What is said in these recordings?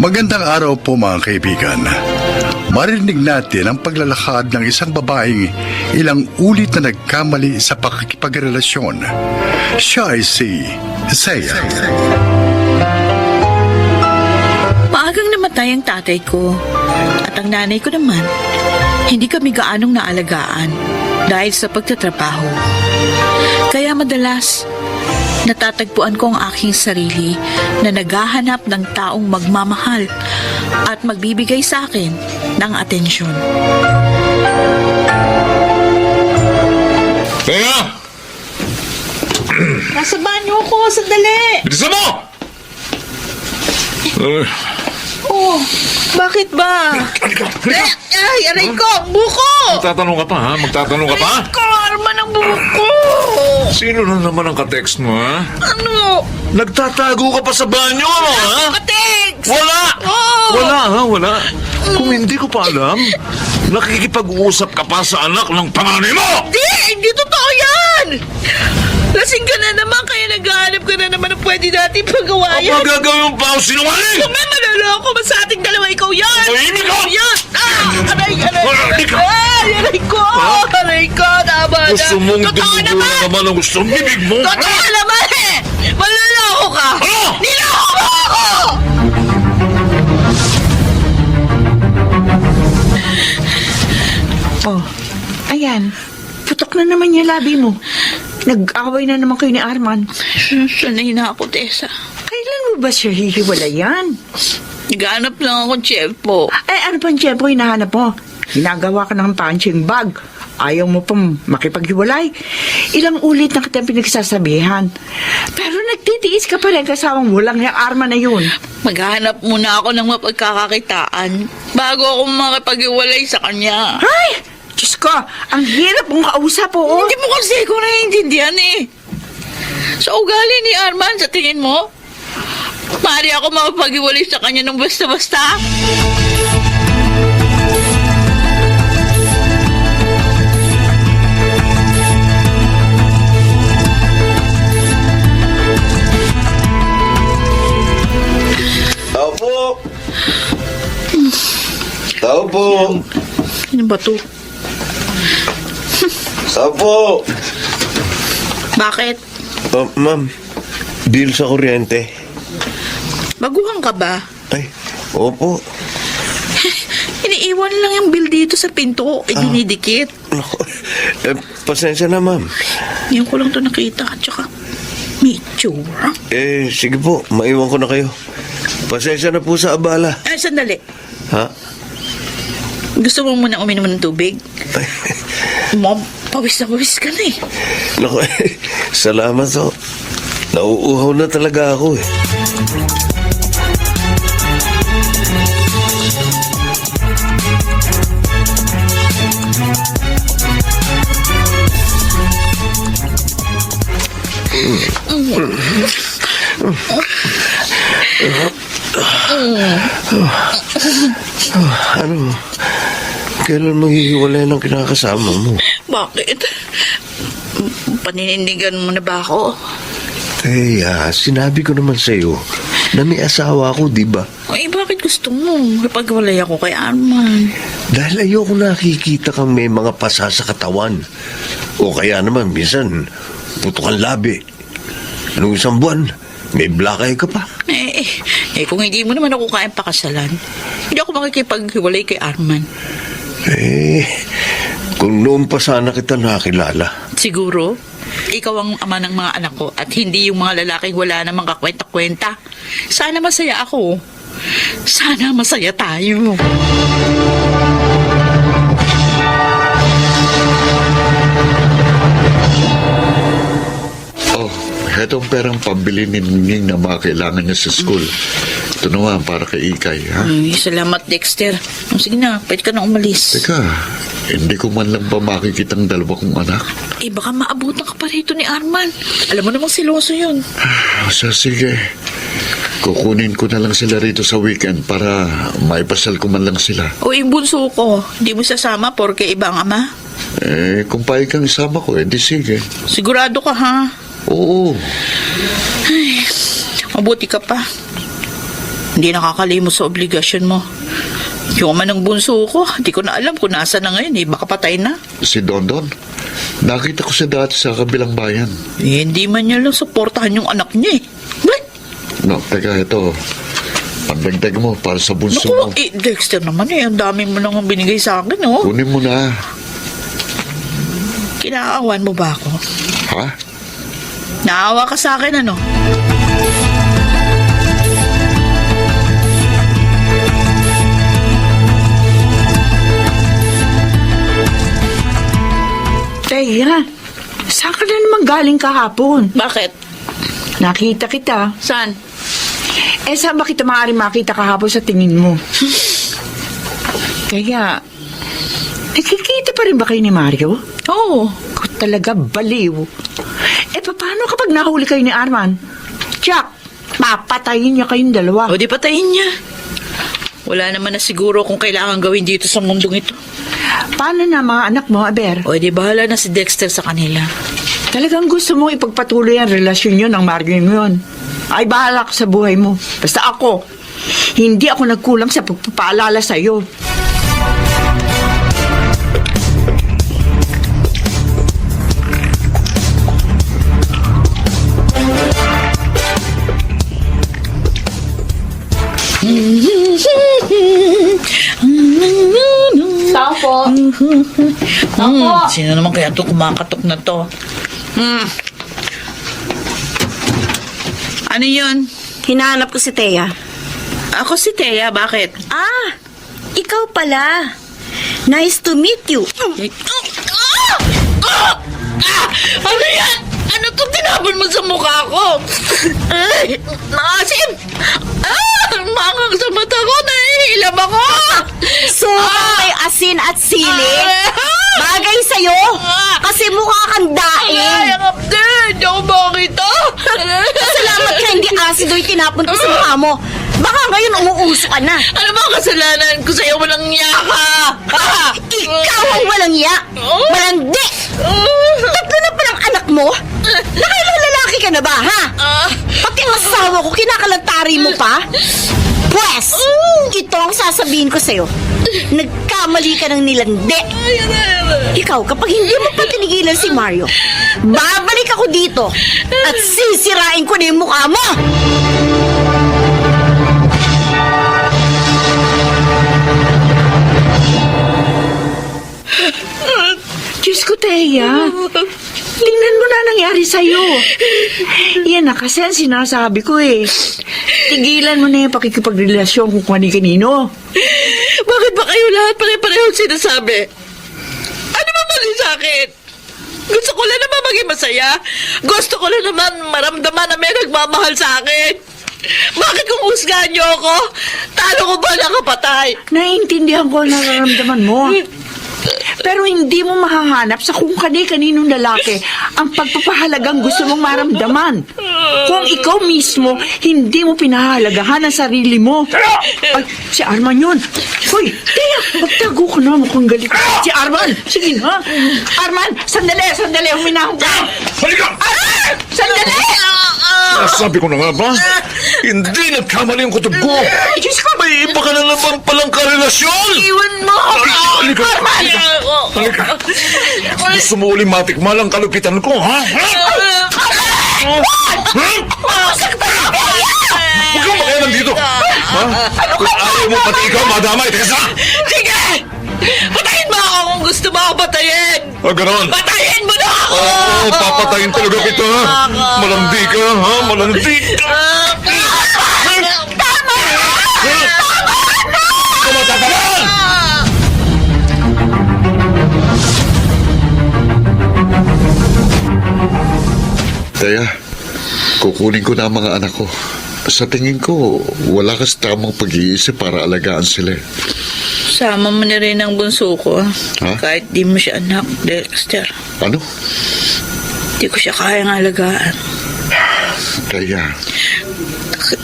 Magandang araw po mga kaibigan. Marinig natin ang paglalakad ng isang babaeng ilang ulit na nagkamali sa pakikipagrelasyon. Siya ay si Seiya. Maagang namatay ang tatay ko at ang nanay ko naman, hindi kami gaanong naalagaan dahil sa pagtatrabaho. Kaya madalas, natatagpuan ko ang aking sarili na naghahanap ng taong magmamahal at magbibigay sa akin ng atensyon. Kaya! Nasa banyo ko, sandali! Bilisan mo! Oh, bakit ba? Halika! Ay, aray ko, buko! Magtatanong ka pa, ha? Magtatanong ka pa? Aray ko, Arman ang buko! Sino na naman ang ka-text mo, ha? Ano? Nagtatago ka pa sa banyo, ha? Katex! Wala! Oh! Wala, ha? Wala. Kung hindi ko pa alam, nakikipag-uusap ka pa sa anak ng panganay mo! Hindi totoo yan! Lasing ka na naman, kaya naghahanap ka na naman ng pwede natin pagawayan. Ang gagawin mo pa ako sinungaling! Kung may manaloko ba sa ating dalawa, ikaw yan! Tahimik ka! Ikaw yan! Aray! Aray ka! Aray ko! Aray ko! Tama na! Gusto mong Totoo dumudulo naman! naman ang gusto ng bibig mo? Totoo naman eh! Manaloko ka! Ano? Niloko mo ako! Oh, ayan. Putok na naman yung labi mo. Nag-away na naman kayo ni Arman. Sanay na ako, Tessa. Kailan mo ba siya hihiwalayan? Naghanap lang ako, Chef po. Ano pang tiyempo hinahanap mo? Ginagawa ka ng punching bag. Ayaw mo pang makipaghiwalay. Ilang ulit na kitang pinagsasabihan. Pero nagtitiis ka pa rin kasawang walang yung Arman na yun. Maghahanap muna ako ng mapagkakakitaan bago ako makipag-iwalay sa kanya. Ay! Diyos ko, ang hirap mong kausap, oo. Hindi mo kasi ko naiintindihan eh. Sa ugali ni Arman, sa tingin mo, maaari ako makapag-iwalay sa kanya ng basta-basta? Tao po! Tao po! Ano ba to? Tao po! Bakit? Ma'am, bill sa kuryente. Baguhan ka ba? Ay, opo. Iniiwan lang yung bill dito sa pinto, dinidikit. Naku, pasensya na, ma'am. Ngayon ko lang to nakita, tsaka may itsura. Sige po, maiwan ko na kayo. Pasensya na po sa abala. Ay, sandali. Ha? Gusto mo muna uminom ng tubig? Ay, Mom, pawis na pawis ka na eh. naku, salamat ho. Nauuhaw na talaga ako eh. Ano? Kailan mo hihiwalay ng kinakasama mo? Bakit? Paninindigan mo na ba ako? Sinabi ko naman sa'yo na may asawa ako, di ba? Ay, bakit gusto mo? Kapag-walay ako kay Arman. Dahil ayoko nakikita kang may mga pasa sa katawan. O kaya naman, minsan, putukan labi. Anong isang buwan, may black eye ka pa. Kung hindi mo naman ako kayang pakasalan, hindi ako makikipaghiwalay kay Arman. Kung noon pa sana kita nakilala. Siguro, ikaw ang ama ng mga anak ko at hindi yung mga lalaking wala namang kakwenta-kwenta. Sana masaya ako. Sana masaya tayo. Hetong perang pambili ni Ningning na mga kailangan niya sa school. Ito naman para kay Ikay, ha? Ay, salamat, Dexter. Sige na, pwede ka na umalis. Teka, hindi ko man lang ba makikita ang dalawa kong anak? Baka maabutan ka pa rito ni Arman. Alam mo namang siloso yun. Sige. Kukunin ko na lang sila rito sa weekend para maipasal ko man lang sila. O yung bunso ko, hindi mo sasama porke ibang ama? Kung payag kang isama ko, di sige. Sigurado ka, ha? Oo. Mabuti ka pa. Hindi nakakalimot sa obligasyon mo. Yung man ang bunso ko, di ko na alam kung nasa na ngayon, baka patay na. Si Dondon, nakita ko siya dati sa kabilang bayan. Hindi man niya lang suportahan yung anak niya, What? No, teka, ito. Pandagdag mo para sa bunso Naku, mo. Dexter naman ang dami mo nang binigay sa akin, oh. Kunin mo na. Kinaawan mo ba ako? Ha? Naawa ka sa akin, ano? Teya, saan ka na naman galing kahapon? Bakit? Nakita kita. Saan? Saan ba kita maaaring makita kahapon sa tingin mo? Kaya, nakikita pa rin ba kayo ni Mario? Oo. Ako talaga baliw. Paano kapag nahuli kayo ni Arman? Jack, papatayin niya kayong dalawa. O di patayin niya. Wala naman na siguro kung kailangan gawin dito sa mundong ito. Paano na mga anak mo, Aber? O di bahala na si Dexter sa kanila. Talagang gusto mo ipagpatuloy ang relasyon nyo ng Mario yun. Ay, bahala ka sa buhay mo. Basta ako, hindi ako nagkulang sa pagpapaalala sa'yo. Tao po. Sino naman kaya ito kumakatok na to? Ano yun? Hinahanap ko si Thea. Ako si Thea, bakit? Ah, ikaw pala. Nice to meet you. Ano yan? Ano to tinapon mo sa mukha ko? Ay, nakasim! Mangang sa mata ko, nahihilab ako! So, may asin at sili? Bagay sa'yo? Kasi mukha kang Ay, daing. ang update! Hindi ako makita! Salamat ka hindi asin do'y tinapon ko sa mukha mo. Baka ngayon umuuso ka na. Ano ba ang kasalanan ko sa'yo? Walang yaka! Ikaw ang walang iya. Malandi. Tatlo na palang anak mo? Nakailang lalaki ka na ba, ha? Pati ang asawa ko, kinakalantari mo pa? Pwes, ito ang sasabihin ko sa'yo. Nagkamali ka ng nilandi. Ikaw, kapag hindi mo pa tinigilan si Mario, babalik ako dito at sisirain ko na yung mukha mo! Diyos ko, Teya. Tingnan mo na nangyari sa'yo. Yan na kasi ang sinasabi ko eh. Tigilan mo na yung pakikipagrelasyon kung kani-kanino. Bakit ba kayo lahat pare-pareho sinasabi? Ano ba mali sa akin? Gusto ko lang naman maging masaya. Gusto ko lang naman maramdaman na may nagmamahal sa akin. Bakit kung husgahan niyo ako? Talo ko ba nakapatay? Naiintindihan ko ang nararamdaman mo. Pero hindi mo mahahanap sa kung kani-kaninong lalaki ang pagpapahalagang gusto mong maramdaman. Kung ikaw mismo, hindi mo pinahalagahan ang sarili mo. Ay, si Arman yun. Hoy, Tia, magtago ka na, mukhang galit. Si Arman, sige na. Arman, sandali, huminahon ka. Halika! Arman, sandali! Sabi ko na nga ba? Hindi nagkamali ang kutob ko! Ay, Diyos ko. May iba ka na naman palang karelasyon! Iwan mo! Halika! Arman! Halika! Gusto mo uling matikman ang kalupitan ko, ha? Huwag kang makialam dito! Ha? Kung ayaw mo pati ikaw, madamay, teka sa! Sige! Patayin mo ako kung gusto mo ako patayin! O, ganon! Patayin mo na ako! Oo, papatayin talaga kita, ha? Malandi ka, ha? Malandi ka! Tama! Kumatatagal! Kaya, kukunin ko na ang mga anak ko. Sa tingin ko, wala ka sa tamang pag-iisip para alagaan sila. Sama mo na rin ang bunso ko. Ha? Kahit di mo siya anak, Dexter. Ano? Di ko siya kayang alagaan. Kaya,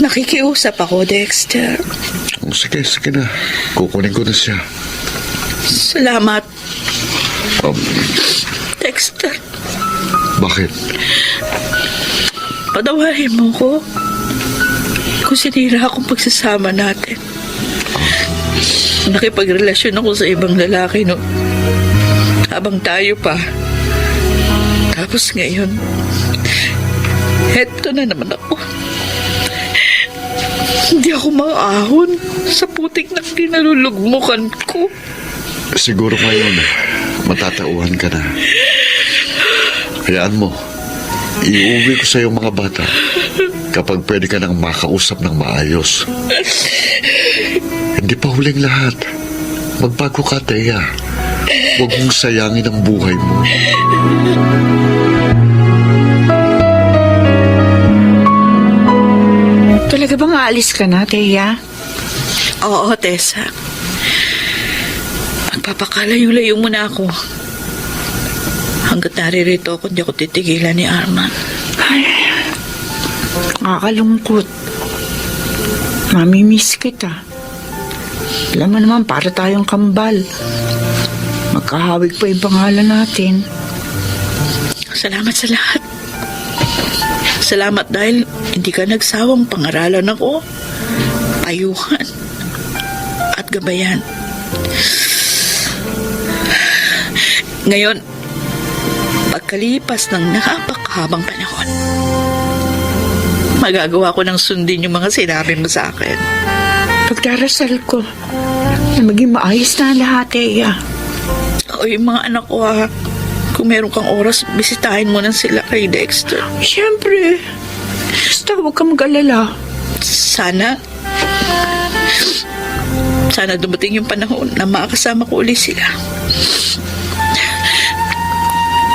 Nakikiusap ako, Dexter. sige na. Kukunin ko na siya. Salamat. Dexter, Bakit? patawarin mo ko kung sinira akong pagsasama natin. Nakipagrelasyon ako sa ibang lalaki no habang tayo pa. Tapos ngayon, heto na naman ako. Hindi ako maahon sa putik na kinalulugmukan ko. Siguro ngayon, matatauhan ka na. Hayaan mo, iuwi ko sa iyong mga bata kapag pwede ka nang makausap ng maayos. Hindi pa huling lahat. Magbago ka, Thea. Huwag mong sayangin ang buhay mo. Talaga bang aalis ka na, Thea? Oo, Tessa. Magpapakalayo-layo muna ako. Hanggat naririto ako, hindi ako titigilan ni Arman. Nakakalungkot. Mamimiss kita. Alam mo naman, para tayong kambal. Magkahawig pa yung pangalan natin. Salamat sa lahat. Salamat dahil hindi ka nagsawang pangaralan ako, payuhan, at gabayan. Ngayon, pagkalipas ng napakahabang panahon, magagawa ko ng sundin yung mga sinabi mo sa akin. Pagdarasal ko na maging maayos na ang lahat, Thea. O yung mga anak ko kung meron kang oras, bisitahin mo na sila kay Dexter. Siyempre. Basta huwag kang mag-alala. Sana dumating yung panahon na makakasama ko ulit sila.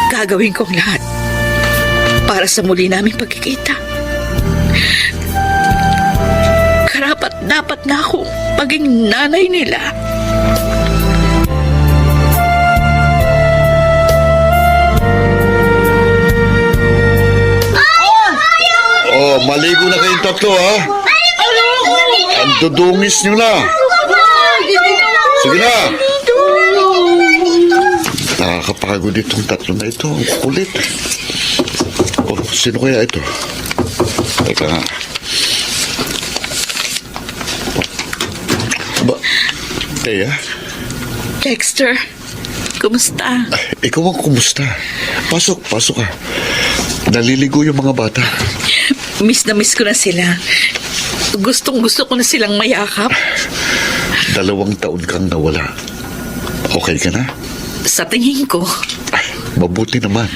Gagawin kong lahat para sa muli naming pagkikita. Karapat dapat na ako maging nanay nila. Oh, maligo na kayong tatlo, ha? Ang dudungis nyo na. Sige na. Nakakapagod itong tatlo na ito. Ang kulit. Oh, sino kaya ito? Teka nga. Ba, Thea? Dexter, kumusta? Ikaw ang kumusta? Pasok ka. Naliligo yung mga bata. Miss na miss ko na sila. Gustong-gusto ko na silang mayakap. 2 taon kang nawala. Okay ka na? Sa tingin ko, Mabuti naman.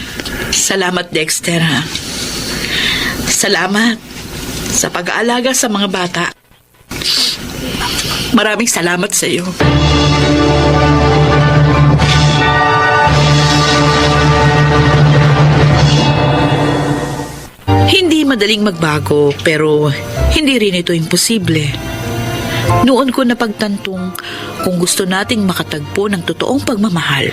salamat Dexter ha. Salamat sa pag-aalaga sa mga bata. Maraming salamat sa iyo. Hindi madaling magbago pero hindi rin ito imposible. Noon ko napagtantong kung gusto nating makatagpo ng totoong pagmamahal,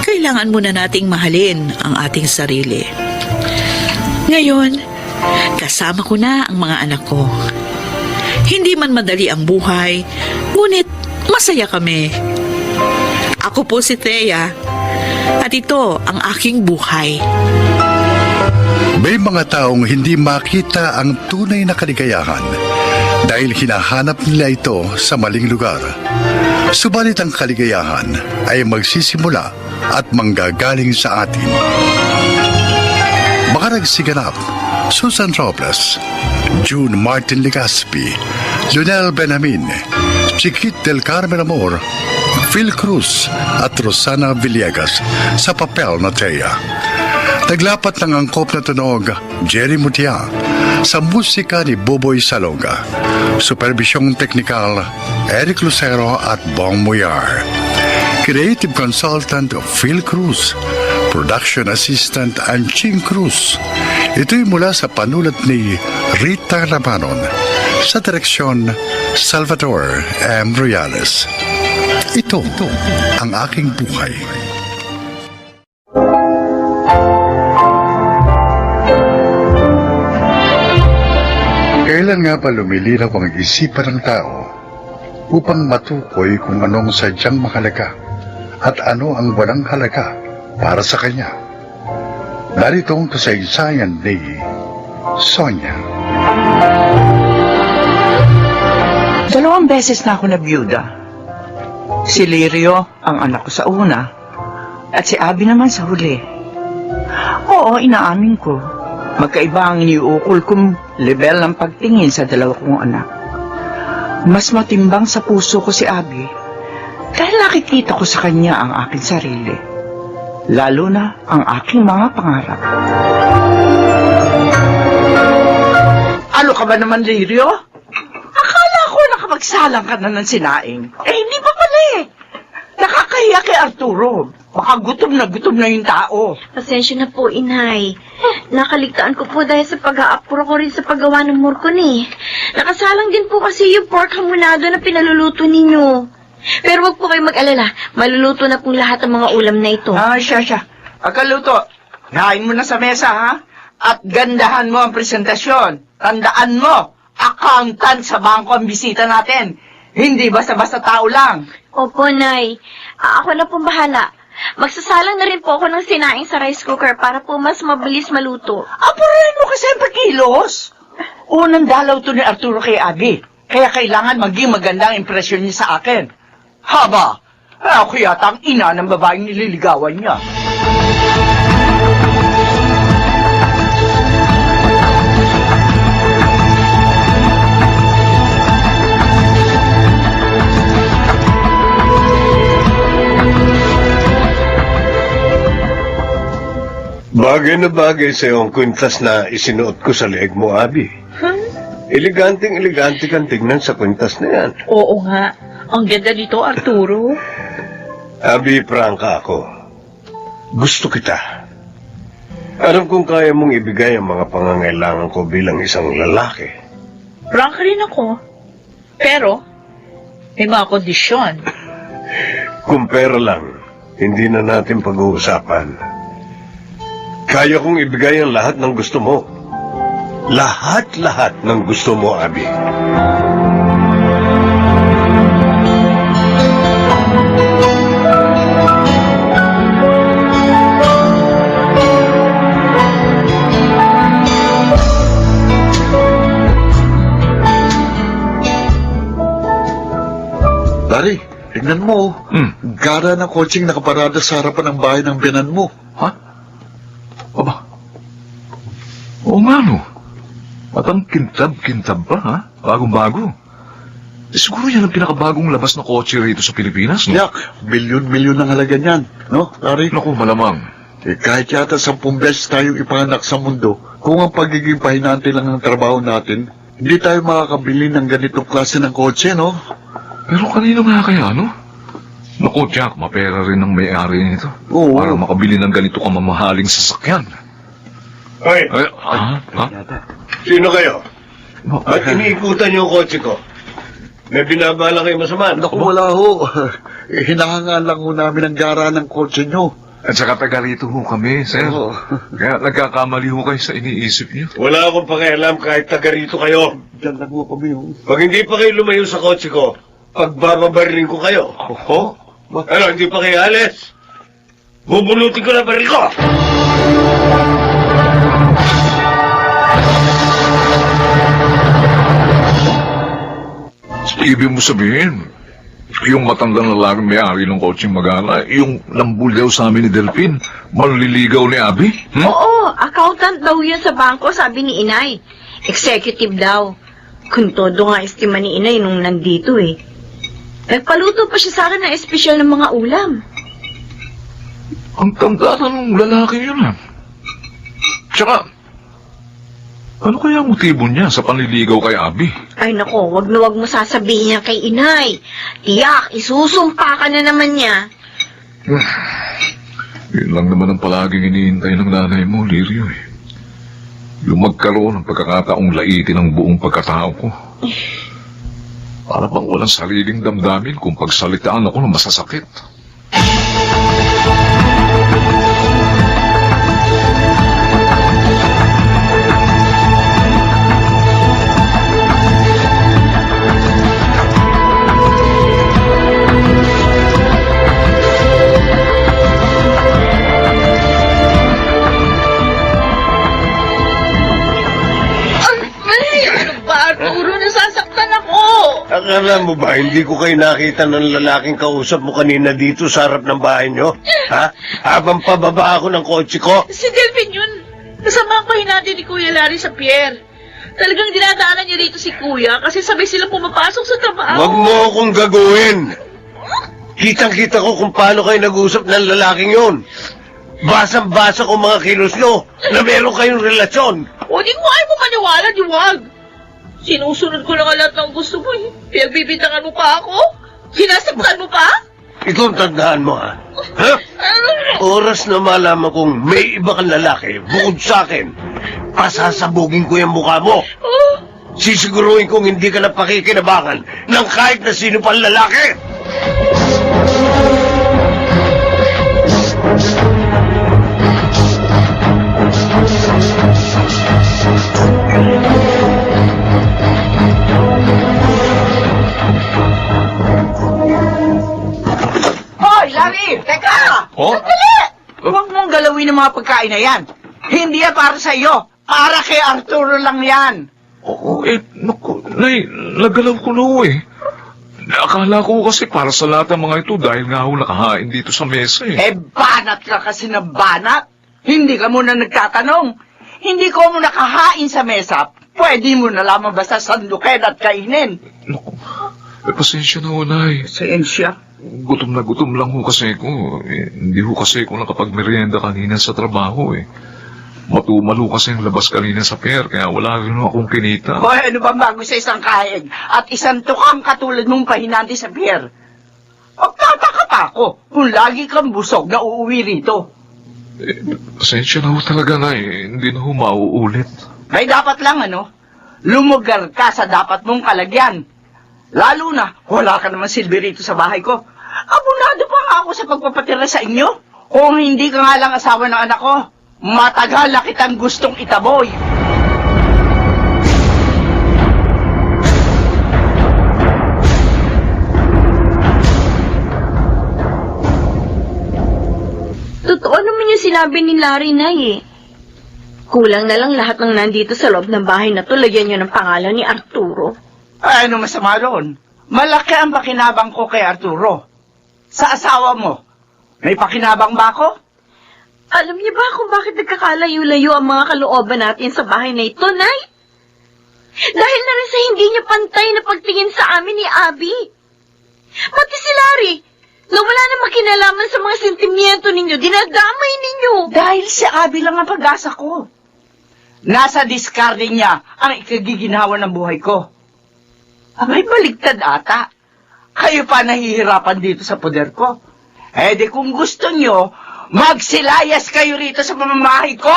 kailangan muna nating mahalin ang ating sarili. Ngayon, kasama ko na ang mga anak ko. Hindi man madali ang buhay, ngunit masaya kami. Ako po si Thea at ito ang aking buhay. May mga taong hindi makita ang tunay na kaligayahan dahil hinahanap nila ito sa maling lugar. Subalit ang kaligayahan ay magsisimula at manggagaling sa atin. Mga nagsiganap, Susan Robles, June Martin Legaspi, Lionel Benjamin, Chiquit del Carmen Amor, Phil Cruz at Rosana Villegas sa papel na Thea. Naglapat ng angkop na tunog, Jerry Mutia, sa musika ni Boboy Salonga. Supervisyong teknikal, Eric Lucero at Bong Muyar. Creative consultant, Phil Cruz. Production assistant, Anching Cruz. Ito'y mula sa panulat ni Rita Rabanon. Sa direksyon, Salvador M. Royales. Ito ang aking buhay. Kailan nga ba lumilinaw ang isipan ng tao upang matukoy kung anong sadyang mahalaga at ano ang walang halaga para sa kanya. Narito ang kasaysayan ni Sonia. 2 beses na ako nabiyuda. Si Lirio ang anak ko sa una at si Abby naman sa huli. Oo, inaamin ko. Magkaiba ang iniukol kong level ng pagtingin sa 2 kong anak. Mas matimbang sa puso ko si Abby dahil nakikita ko sa kanya ang aking sarili. Lalo na ang aking mga pangarap. Ano ka ba naman, Lirio? Akala ko nakapagsalang ka na ng sinaing. Eh, hindi pa pala eh. Nakakahiya kay Arturo. Baka gutom na yung tao. Pasensya na po, Inay. Nakaligtaan ko po dahil sa pag-aapuro ko rin sa paggawa ng murkon eh. Nakasalang din po kasi yung pork hamonado na pinaluluto ninyo. Pero wag po kayo mag-alala. Maluluto na pong lahat ng mga ulam na ito. Siya. Pagkaluto, hain mo na sa mesa, ha? At gandahan mo ang presentasyon. Tandaan mo, accountant sa bangko ang bisita natin. Hindi basta-basta tao lang. Opo, Nay. Ako na pong bahala. Magsasalang na rin po ako ng sinaing sa rice cooker para po mas mabilis maluto. Apurahin mo kasi ang pagkilos. Unang dalaw to ni Arturo kay Abby. Kaya kailangan maging magandang impresyon niya sa akin. Haba, ako yata ang ina ng babaeng nililigawan niya. Bagay na bagay sa iyong kwintas na isinuot ko sa leeg mo, Abby. Eleganteng-elegante kang tignan sa kwintas na yan. Oo nga. Ang ganda nito, Arturo. Abby, prangka ako. Gusto kita. Alam kong kaya mong ibigay ang mga pangangailangan ko bilang isang lalaki. Frank rin ako. Pero, may mga kondisyon. Kung pera lang, hindi na natin pag-uusapan. Kaya kong ibigay ang lahat ng gusto mo. Lahat-lahat ng gusto mo, Abby. Dari, tignan mo. Gara ng kotseng nakaparada sa harapan ng bahay ng biyanan mo. Ha? Aba. Oo nga, no. At ang kintab-kintab pa, ha? Bagong-bago. Siguro yan ang pinakabagong labas na kotse rito sa Pilipinas, no? Yak, milyon-milyon ang halaga niyan. No, Dari? Naku, malamang. Kahit yata 10 beses tayong ipanganak sa mundo, kung ang pagiging pahinante lang ng trabaho natin, hindi tayo makakabili ng ganitong klase ng kotse, no? Pero kanino nga kaya, no? Naku, Jack, mapera rin ang may-ari nito. Oo. Para makabili ng ganito kamamahaling sasakyan. Hoy, Ay, ha? sino kayo? Ba't Ay, iniikutan niyo ang kotse ko? May binabala kayo masama? Naku, wala ho. Hinahangaan lang ho namin ang gara ng kotse nyo. At saka taga rito ho kami, sir. Oo. Kaya nagkakamali ho kayo sa iniisip niyo. Wala akong pakialam kahit taga rito kayo. Diyan lang ho kami, ho. Pag hindi pa kayo lumayo sa kotse ko, pagbababarilin ko kayo. Oho? Ano, hindi pa kayo alis? Bubunutin ko na baril ko! Ibig mo sabihin, yung matandang lalaking may-ari ng kotseng magana, yung lambul daw sa amin ni Delphin, manliligaw ni Abby? Oo, accountant daw yun sa bangko, sabi ni Inay. Executive daw. Kung todo nga estima ni Inay nung nandito eh. Nagpaluto pa siya sa akin ng espesyal ng mga ulam. Ang tanda ng lalaki yun, ha? Tsaka, ano kaya ang motibo niya sa panliligaw kay Abby? Ay nako, wag na wag mo sasabihin niya kay Inay. Tiyak, isusumpa ka na naman niya. Yun lang naman ang palaging iniintay ng nanay mo, Lirio, eh. Yung magkaroon ng pagkakataong laitin ang buong pagkatao ko. Para bang walang sariling damdamin kung pagsalitaan ako ng masasakit. Akala mo ba, hindi ko kayo nakita ng lalaking kausap mo kanina dito sa harap ng bahay nyo? Ha? Habang pababa ako ng kotse ko? Si Delphine yun. Kasama ko natin ni Kuya Larry sa pier. Talagang dinadaanan niya rito si Kuya kasi sabay silang pumapasok sa trabaho. Huwag mo akong gagawin. Kitang-kita ko kung paano kayo nag-usap ng lalaking yun. Basang-basa ko mga kilos nyo na meron kayong relasyon. O di ko ayaw mo maniwala, di wag. Sinusunod ko lang ang lahat ng gusto mo. Pinagbibintangan mo pa ako? Sinasaktan mo pa? Ito ang tandaan mo, ha? Ha? Oras na malaman kong may iba kang lalaki bukod sa akin, pasasabugin ko yung mukha mo. Oh, Sisiguruhin kong hindi ka na pakikinabangan ng kahit na sino pang lalaki. Hoy, Larry! Teka! Oh? Huwag mong galawin ang mga pagkain na yan. Hindi yan para sa iyo. Para kay Arturo lang yan. Oo, naku, Nay, nagalaw ko na ho eh. Akala ko kasi para sa lahat ng mga ito dahil nga ho nakahain dito sa mesa eh. Eh, banat ka kasi na banat. Hindi ka muna nagtatanong. Hindi ko mo nakahain sa mesa. Pwede mo na lamang basta sandukin at kainin. Naku, pasensya na ho, Nay. Siyensya. Gutom na gutom lang ho kasi ko. Hindi ho kasi ko nakapagmerienda kanina sa trabaho eh. Matumal ho kasi ang labas kanina sa pier kaya wala rin ho akong kinita. Hoy, ano bang bago sa isang kahig at isang tukang katulad mong pahinanti sa pier? Magtataka pa ako kung lagi kang busog na uuwi rito. Pasensya na ho talaga, Nay. Hindi na ho mauulit. May dapat lang, ano? Lumugar ka sa dapat mong kalagyan. Lalo na, wala ka naman silbi rito sa bahay ko. Abunado pa nga ako sa pagpapatira sa inyo. Kung hindi ka nga lang asawa ng anak ko, matagal na kitang gustong itaboy. Totoo naman yung sinabi ni Larry, Nay eh. Kulang na lang lahat ng nandito sa loob ng bahay na to, lagyan nyo ng pangalan ni Arturo. Ay, ano masama doon? Malaki ang pakinabang ko kay Arturo. Sa asawa mo, may pakinabang ba ako? Alam niyo ba kung bakit nagkakalayo-layo ang mga kalooban natin sa bahay na ito, Nay? Dahil na rin sa hindi niya pantay na pagtingin sa amin ni Abby. Pati si Larry, na wala na makinalaman sa mga sentimiento ninyo, dinadamay ninyo. Dahil si Abby lang ang pag-asa ko. Nasa discard niya ang ikagiginawa ng buhay ko. Abay, baligtad ata. Kayo pa nahihirapan dito sa poder ko. Eh di kung gusto nyo, magsilayas kayo rito sa pamamahay ko.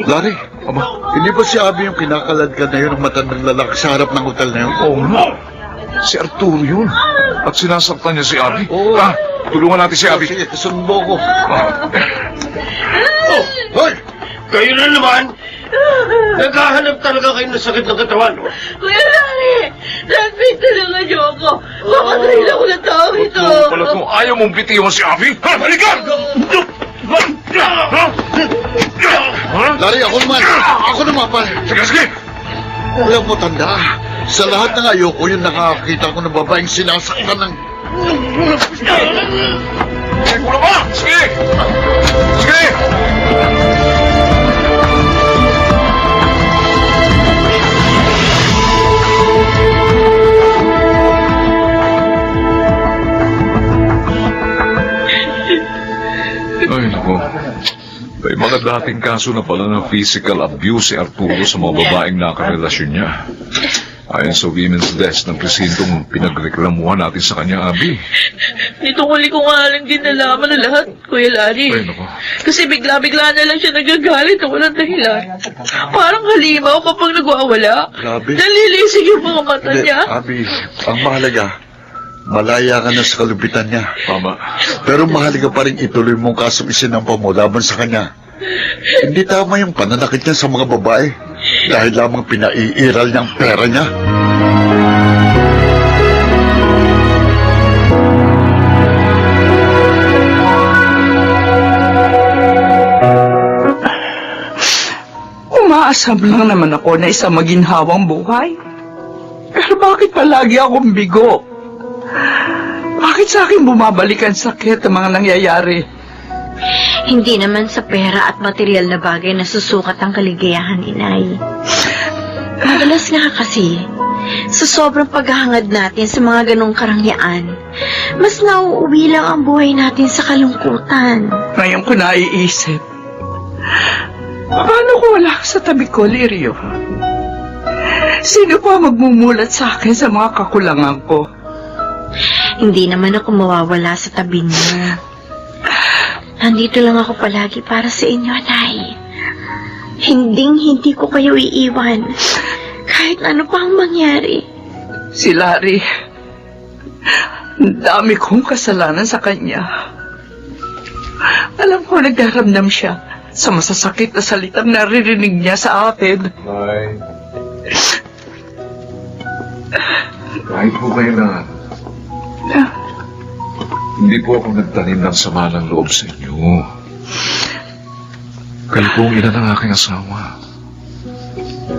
Larry, hindi ba si Abby yung kinakalad ka na yun ng matandang lalaki sa harap ng hotel na yun? Oo nga. Si Arturo yun. At sinasaktan niya si Abby. Oo. Tulungan natin si Abby. Sige, sundo ko. Hoy! Kayo na naman! Naghahanap talaga kayo ng sakit ng katawan. Kuya Larry! Lahat talaga niyo ako. Papatayin ako ng tao ito. Pala kung ayaw mong bitiwan si Abby. Ha? Halika! Larry, ako naman. Ako naman pa. Sige, sige! Alam mo, tanda. Sa lahat ng ayoko yung nakakita ko ng babaeng sinasaktan ng... Wala ka! Sige! Sige! Ay, naku. May mga dating kaso na pala ng physical abuse si Arturo sa mga babaeng nakarelasyon niya. Ayon sa Women's Desk ng presintong pinagreklamuhan natin sa kanya, Abby. Nitong huli ko nga lang din nalaman na lahat, Kuya Larry. Ay, naku. Kasi bigla-bigla na lang siya nagagalit na walang dahilan. Parang halimaw kapag nagwawala. Grabe. Nalilisig yung mga mata Hindi, niya. Abby, ang mahalaga, malaya ka na sa kalupitan niya. Tama. Pero mahalaga pa rin ituloy mong kasong isinampa mo laban sa kanya. Hindi tama yung pananakit niya sa mga babae dahil lamang pinaiiral niyang pera niya. Asam lang naman ako na isang maginhawang buhay. Pero bakit palagi akong bigo? Bakit sa akin bumabalik ang sakit ng mga nangyayari? Hindi naman sa pera at material na bagay na susukat ang kaligayahan, inay. Madalas nga kasi, sa sobrang paghahangad natin sa mga ganong karangyaan, mas nauuwi lang ang buhay natin sa kalungkutan. Ngayon ko naiisip, paano kung wala ka sa tabi ko, Lirio? Sino pa magmumulat sa akin sa mga kakulangan ko? Hindi naman ako mawawala sa tabi niyo. Nandito lang ako palagi para sa inyo, Nay. Hindi ko kayo iiwan. Kahit ano pa ang mangyari. Si Larry, ang dami kong kasalanan sa kanya. Alam ko nagdaramdam siya sa masasakit na salitang naririnig niya sa akin. Kahit po kayo na, hindi po ako nagtanim ng sama ng loob sa inyo. Kayo po ang ina ng aking asawa.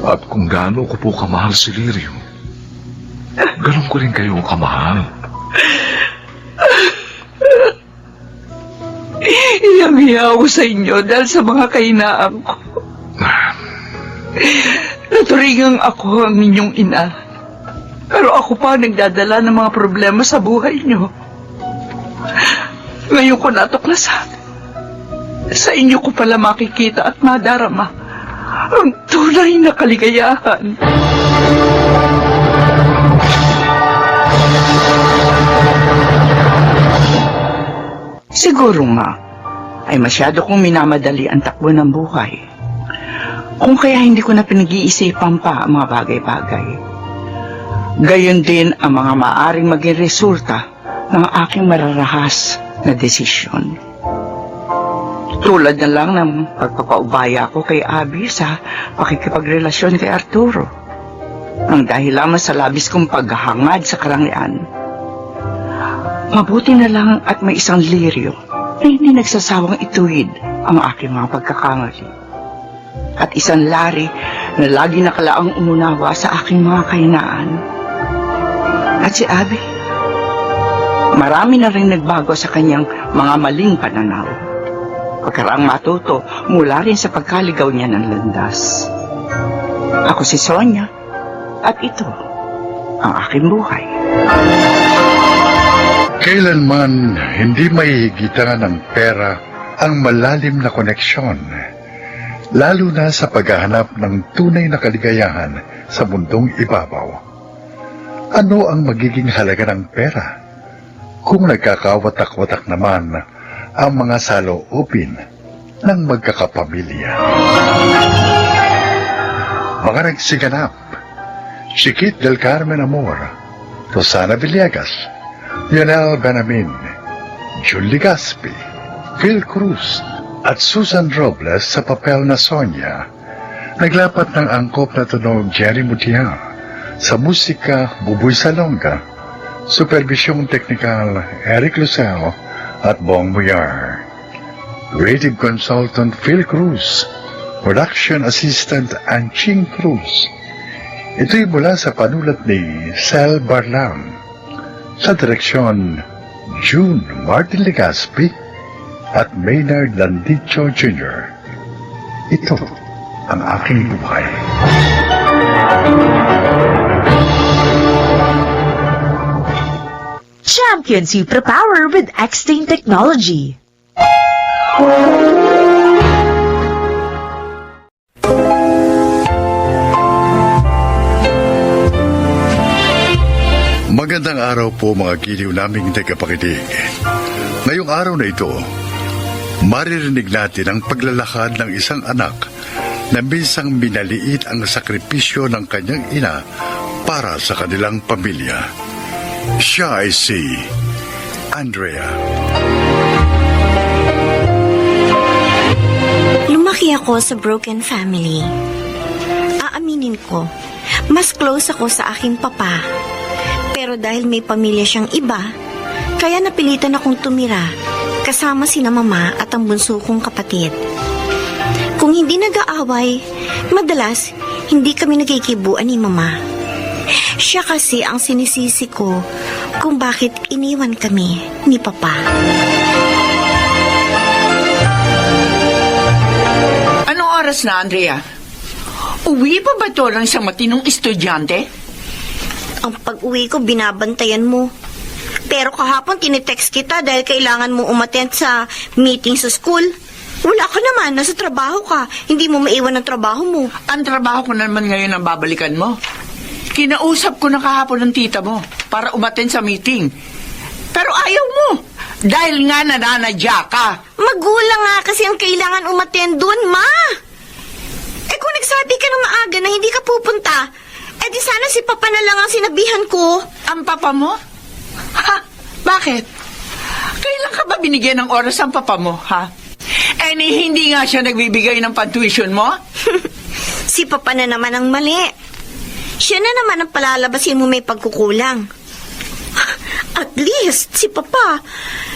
At kung gaano ko po kamahal si Lirio, ganon ko rin kayo kamahal. Iyang-iya ako sa inyo dahil sa mga kahinaan ko. Naturingang ako ang inyong ina. Pero ako pa ang nagdadala ng mga problema sa buhay niyo. Ngayon ko natuklasan. Sa inyo ko pala makikita at madarama ang tunay na kaligayahan. Siguro nga, ay masyado kong minamadali ang takbo ng buhay. Kung kaya hindi ko na pinag-iisipan pa ang mga bagay-bagay. Gayon din ang mga maaring maging resulta ng aking mararahas na desisyon. Tulad na lang ng pagpapaubaya ko kay Abby sa pakikipagrelasyon kay Arturo. Ang dahil lamang sa labis kong paghahangad sa karangyaan. Mabuti na lang at may isang Lirio na hindi nagsasawang ituwid ang aking mga pagkakamali. At isang Larry na lagi nakalaang umunawa sa aking mga kahinaan. At si Abby, marami na rin nagbago sa kanyang mga maling pananaw. Pagkaraang matuto mula rin sa pagkaligaw niya ng landas. Ako si Sonia at ito ang aking buhay. Kailanman hindi mahihigitan ng pera ang malalim na koneksyon, lalo na sa paghahanap ng tunay na kaligayahan sa mundong ibabaw. Ano ang magiging halaga ng pera kung nagkakawatak-watak naman ang mga saloobin ng magkakapamilya? Mga nagsiganap, si Kit del Carmen Amor, Rosana Villegas, Lionel Benamin, Julie Gaspi, Phil Cruz, at Susan Robles sa papel na Sonia. Naglapat ng angkop na tunog Jerry Mutia, sa musika Buboy Salonga, supervisyong teknikal Eric Lucero at Bong Muyar. Creative consultant Phil Cruz, production assistant Anching Cruz. Ito'y mula sa panulat ni Sel Barlam. Sa direksyon, June Martin Legaspi at Maynard Landicho Jr. Ito ang aking buhay. Champion Superpower with X-Stain Technology. Magandang araw po mga giliw naming tagapakinig. Ngayong araw na ito, maririnig natin ang paglalakad ng isang anak na minsang minaliit ang sakripisyo ng kanyang ina para sa kanilang pamilya. Siya ay si Andrea. Lumaki ako sa broken family. Aaminin ko, mas close ako sa aking papa. Pero dahil may pamilya siyang iba, kaya napilitan akong tumira kasama sina mama at ang bunso kong kapatid. Kung hindi nag-aaway, madalas hindi kami nagkikibuan ni Mama. Siya kasi ang sinisisi ko kung bakit iniwan kami ni Papa. Anong oras na, Andrea? Uwi pa ba ito ng isang matinong estudyante? Ang pag-uwi ko, binabantayan mo. Pero kahapon tinitext kita dahil kailangan mo umattend sa meeting sa school. Wala ka naman, nasa trabaho ka. Hindi mo maiwan ang trabaho mo. Ang trabaho ko naman ngayon ang babalikan mo. Kinausap ko na kahapon ng tita mo para umattend sa meeting. Pero ayaw mo. Dahil nga nananadya ka. Magulang nga kasi ang kailangan umattend doon, Ma. Eh kung nagsabi ka ng maaga na hindi ka pupunta, eh di sana si Papa na lang ang sinabihan ko. Ang papa mo? Ha? Bakit? Kailan ka ba binigyan ng oras ang papa mo, ha? Eh hindi nga siya nagbibigay ng pantuition mo? Si Papa na naman ang mali. Siya na naman ang palalabasin mo may pagkukulang. At least, si Papa,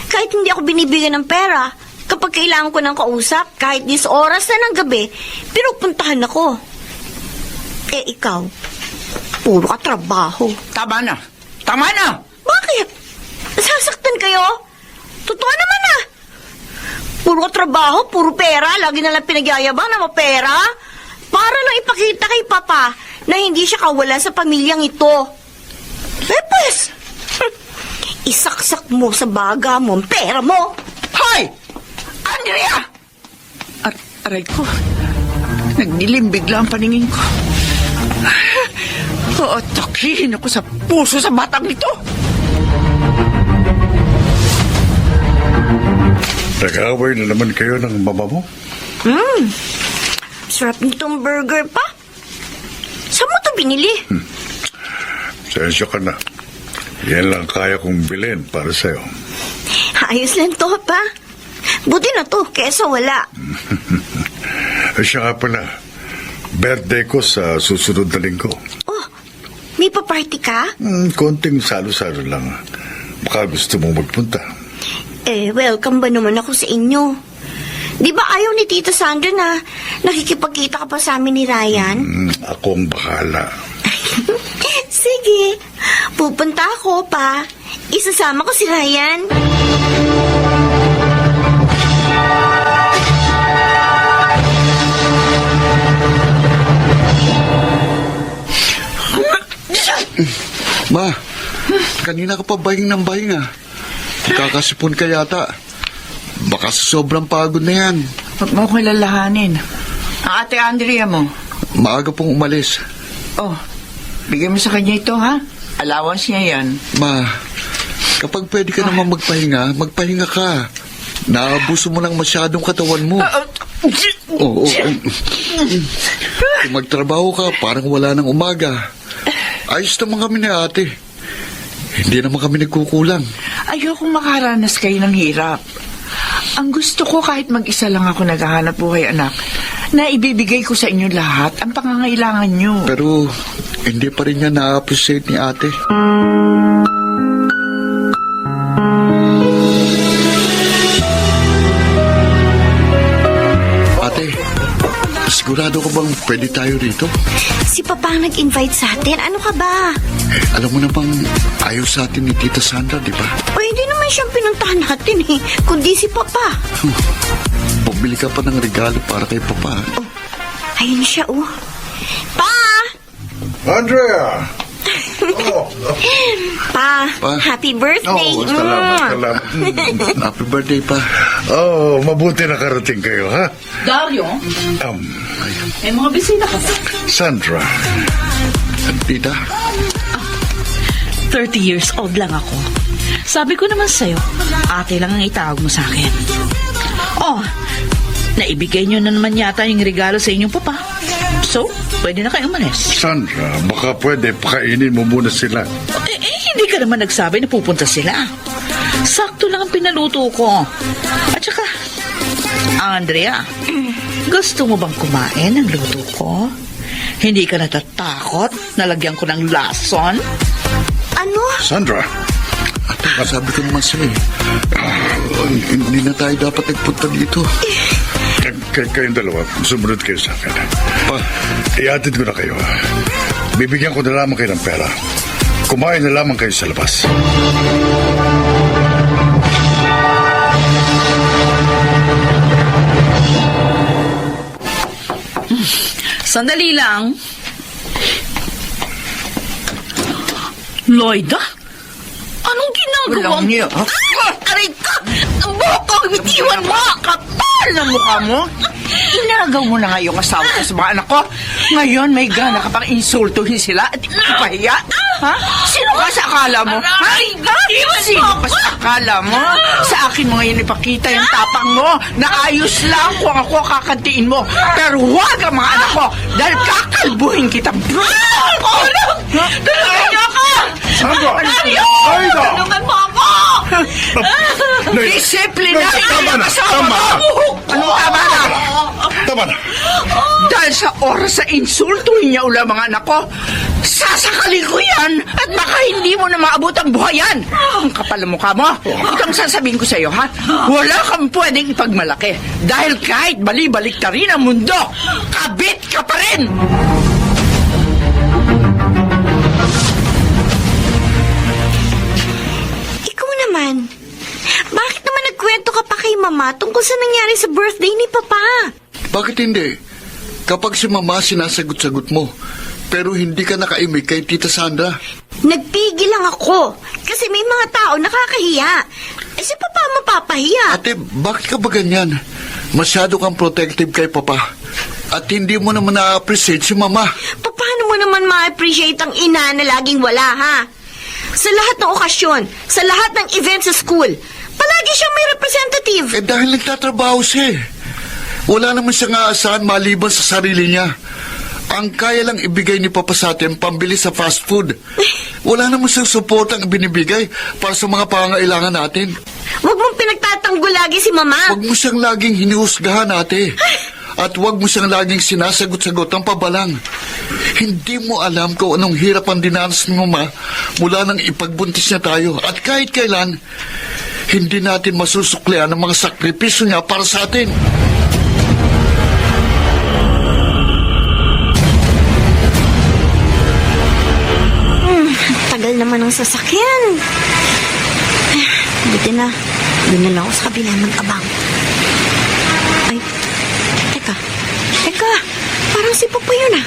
kahit hindi ako binibigyan ng pera, kapag kailangan ko ng kausap, kahit 10 oras na ng gabi, pinupuntahan ako. Eh, ikaw, puro ka trabaho. Tama na. Tama na! Bakit? Nasasaktan kayo? Totoo naman ah. Puro ka trabaho, puro pera, lagi na lang pinagyayabang na mapera. Para lang ipakita kay Papa na hindi siya kawalan sa pamilyang ito. Eh, pues, isaksak mo sa baga mo ang pera mo. Hoy! Andrea! Aray ko. Nagdilim bigla ang paningin ko. Takihin ako sa puso sa batang nito. Nag-away na naman kayo ng mama mo? Sarap nitong burger pa. Saan mo ito binili? Sensyo ka na. Yan lang kaya kong bilhin para sa'yo. Ayos lang to, Pa. Buti na to, kesa wala. Siya nga pala, birthday ko sa susunod na linggo. Oh, may pa-party ka? Konting salo-salo lang. Baka gusto mong magpunta. Eh, welcome ba naman ako sa inyo? Di ba ayaw ni Tita Sandra na nakikipagkita ka pa sa amin ni Ryan? Ako ang bahala. Sige, pupunta ako, Pa. Isasama ko si Ryan. Ma, kanina ka pa bahing ng bahing ah. Kakasipon ka yata. Baka sa sobrang pagod na yan. Huwag mo ko lalahanin. Ang ate Andrea mo. Maaga pong umalis. Oh, bigyan mo sa kanya ito, ha? Allowance niya yan. Ma, kapag pwede ka naman magpahinga ka. Naabuso mo lang masyadong katawan mo. Oo. Kung magtrabaho ka, parang wala ng umaga. Ayos naman kami ni ate. Hindi naman kami nagkukulang. Ayokong makaranas kayo ng hirap. Ang gusto ko kahit mag-isa lang ako naghahanap buhay, anak, na ibibigay ko sa inyo lahat ang pangangailangan nyo. Pero hindi pa rin niya na-appreciate ni ate. Ate, sigurado ka bang pwede tayo rito? Si Papa ang nag-invite sa atin. Ano ka ba? Alam mo na bang ayaw sa atin ni Tita Sandra, di ba? O hindi naman siyang pinuntahan natin eh, kundi si Papa. Bumili ka pa ng regalo para kay Papa. Oh, ayun siya oh. Pa! Andrea! Pa, Pa. happy birthday! Salamat. Happy birthday pa. Oh, mabuti nakarating kayo, ha? Dario, Um, may mga bisita ka ba? Sandra. Tita, 30 years old lang ako. Sabi ko naman sa'yo, ate lang ang itawag mo sa akin. Oh, naibigay nyo na naman yata yung regalo sa inyong papa. So, pwede na kayo umalis. Sandra, baka pwede pakainin mo muna sila. Hindi ka naman nagsabi na pupunta sila. Sakto lang ang pinaluto ko. At saka, Andrea, gusto mo bang kumain ng luto ko? Hindi ka natatakot na lagyan ko ng lason? Ano? Sandra, Ate, sabi ko naman sa'yo hindi na tayo dapat nagpunta dito. Kayong dalawa, sumunod kayo sa akin. Pa, Iatid ko na kayo. Bibigyan ko na lamang kayo ng pera. Kumain na lamang kayo sa labas. Sandali lang. Lloyda? Anong ginagawa Walang mo? niya. Aray ka! Ang buhok ko! Bitiwan mo! Kapal na mukha mo. Inagaw mo na nga yung asawa ko sa mga anak ko. Ngayon may gana ka pang insultuhin sila at ipahiya. Ha? Sino ka sa akala mo? Ha? Sino ka sa akala mo? Sa akin mo ngayon ipakita yung tapang mo na ayos lang kung ako kakantiin mo. Pero huwag ang mga anak ko dahil kakalbuhin kita. Tulungan niyo ako! Sandra! Mario! Lloyda! Tulungan mo ako! Disiplina! Tama na! Tama! Anong tama na? Tama na! Dahil sa oras sa insultuhin niya ula mga anak ko, sasakali ko yan at baka hindi mo na maabot ang buhayan. Ang kapal ng mukha mo. Ito ang sasabihin ko sa iyo, ha? Wala kang pwedeng ipagmalaki dahil kahit bali-balik na rin ang mundo, kabit ka pa rin! Ikaw naman. Bakit naman nagkwento ka pa kay Mama tungkol sa nangyari sa birthday ni Papa? bakit hindi? Kapag si Mama sinasagot-sagot mo, pero hindi ka nakaimik kay Tita Sandra. Nagpigil lang ako kasi may mga tao nakakahiya. Eh si Papa mapapahiya. Ate, bakit ka ba ganyan? Masyado kang protective kay Papa. At hindi mo naman na-appreciate si Mama. Paano mo naman ma-appreciate ang ina na laging wala, ha? Sa lahat ng okasyon, sa lahat ng events sa school, palagi siyang may representative. Eh dahil nagtatrabaho siya eh. Wala naman siyang aasahan maliban sa sarili niya. Ang kaya lang ibigay ni Papa sa atin pambili sa fast food. Wala naman siyang support ang binibigay para sa mga pangailangan natin. Huwag mong pinagtatanggol lagi si Mama. Huwag mo siyang laging hinihusgahan, ate. At huwag mo siyang laging sinasagot-sagot ang pabalang. Hindi mo alam kung anong hirap ang dinanas ng Mama mula nang ipagbuntis niya tayo. At kahit kailan, hindi natin masusuklian ang mga sakripisyo niya para sa atin. Tagal naman ng sasakyan. Buti na, doon na lang ako sa kabila mag-abang. Ay, teka, parang si Papa yun ah.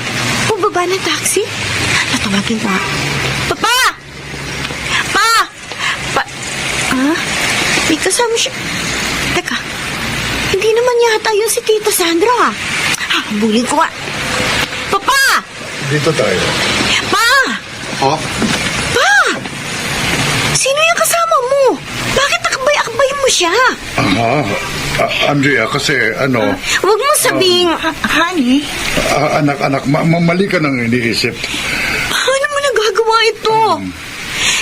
Bumaba ng taxi. Tatawagin ko nga. Papa! May kasama siya. Teka, hindi naman yata yun si Tita Sandra ah. Bulin ko nga. Papa! Dito tayo. Pa! Oh? Pa! Sino yung kasama mo? Bakit akbay-akbay mo siya? Andrea, kasi Huwag mo sabing... Honey? anak, mali ka nang iniisip. Paano mo nagagawa ito?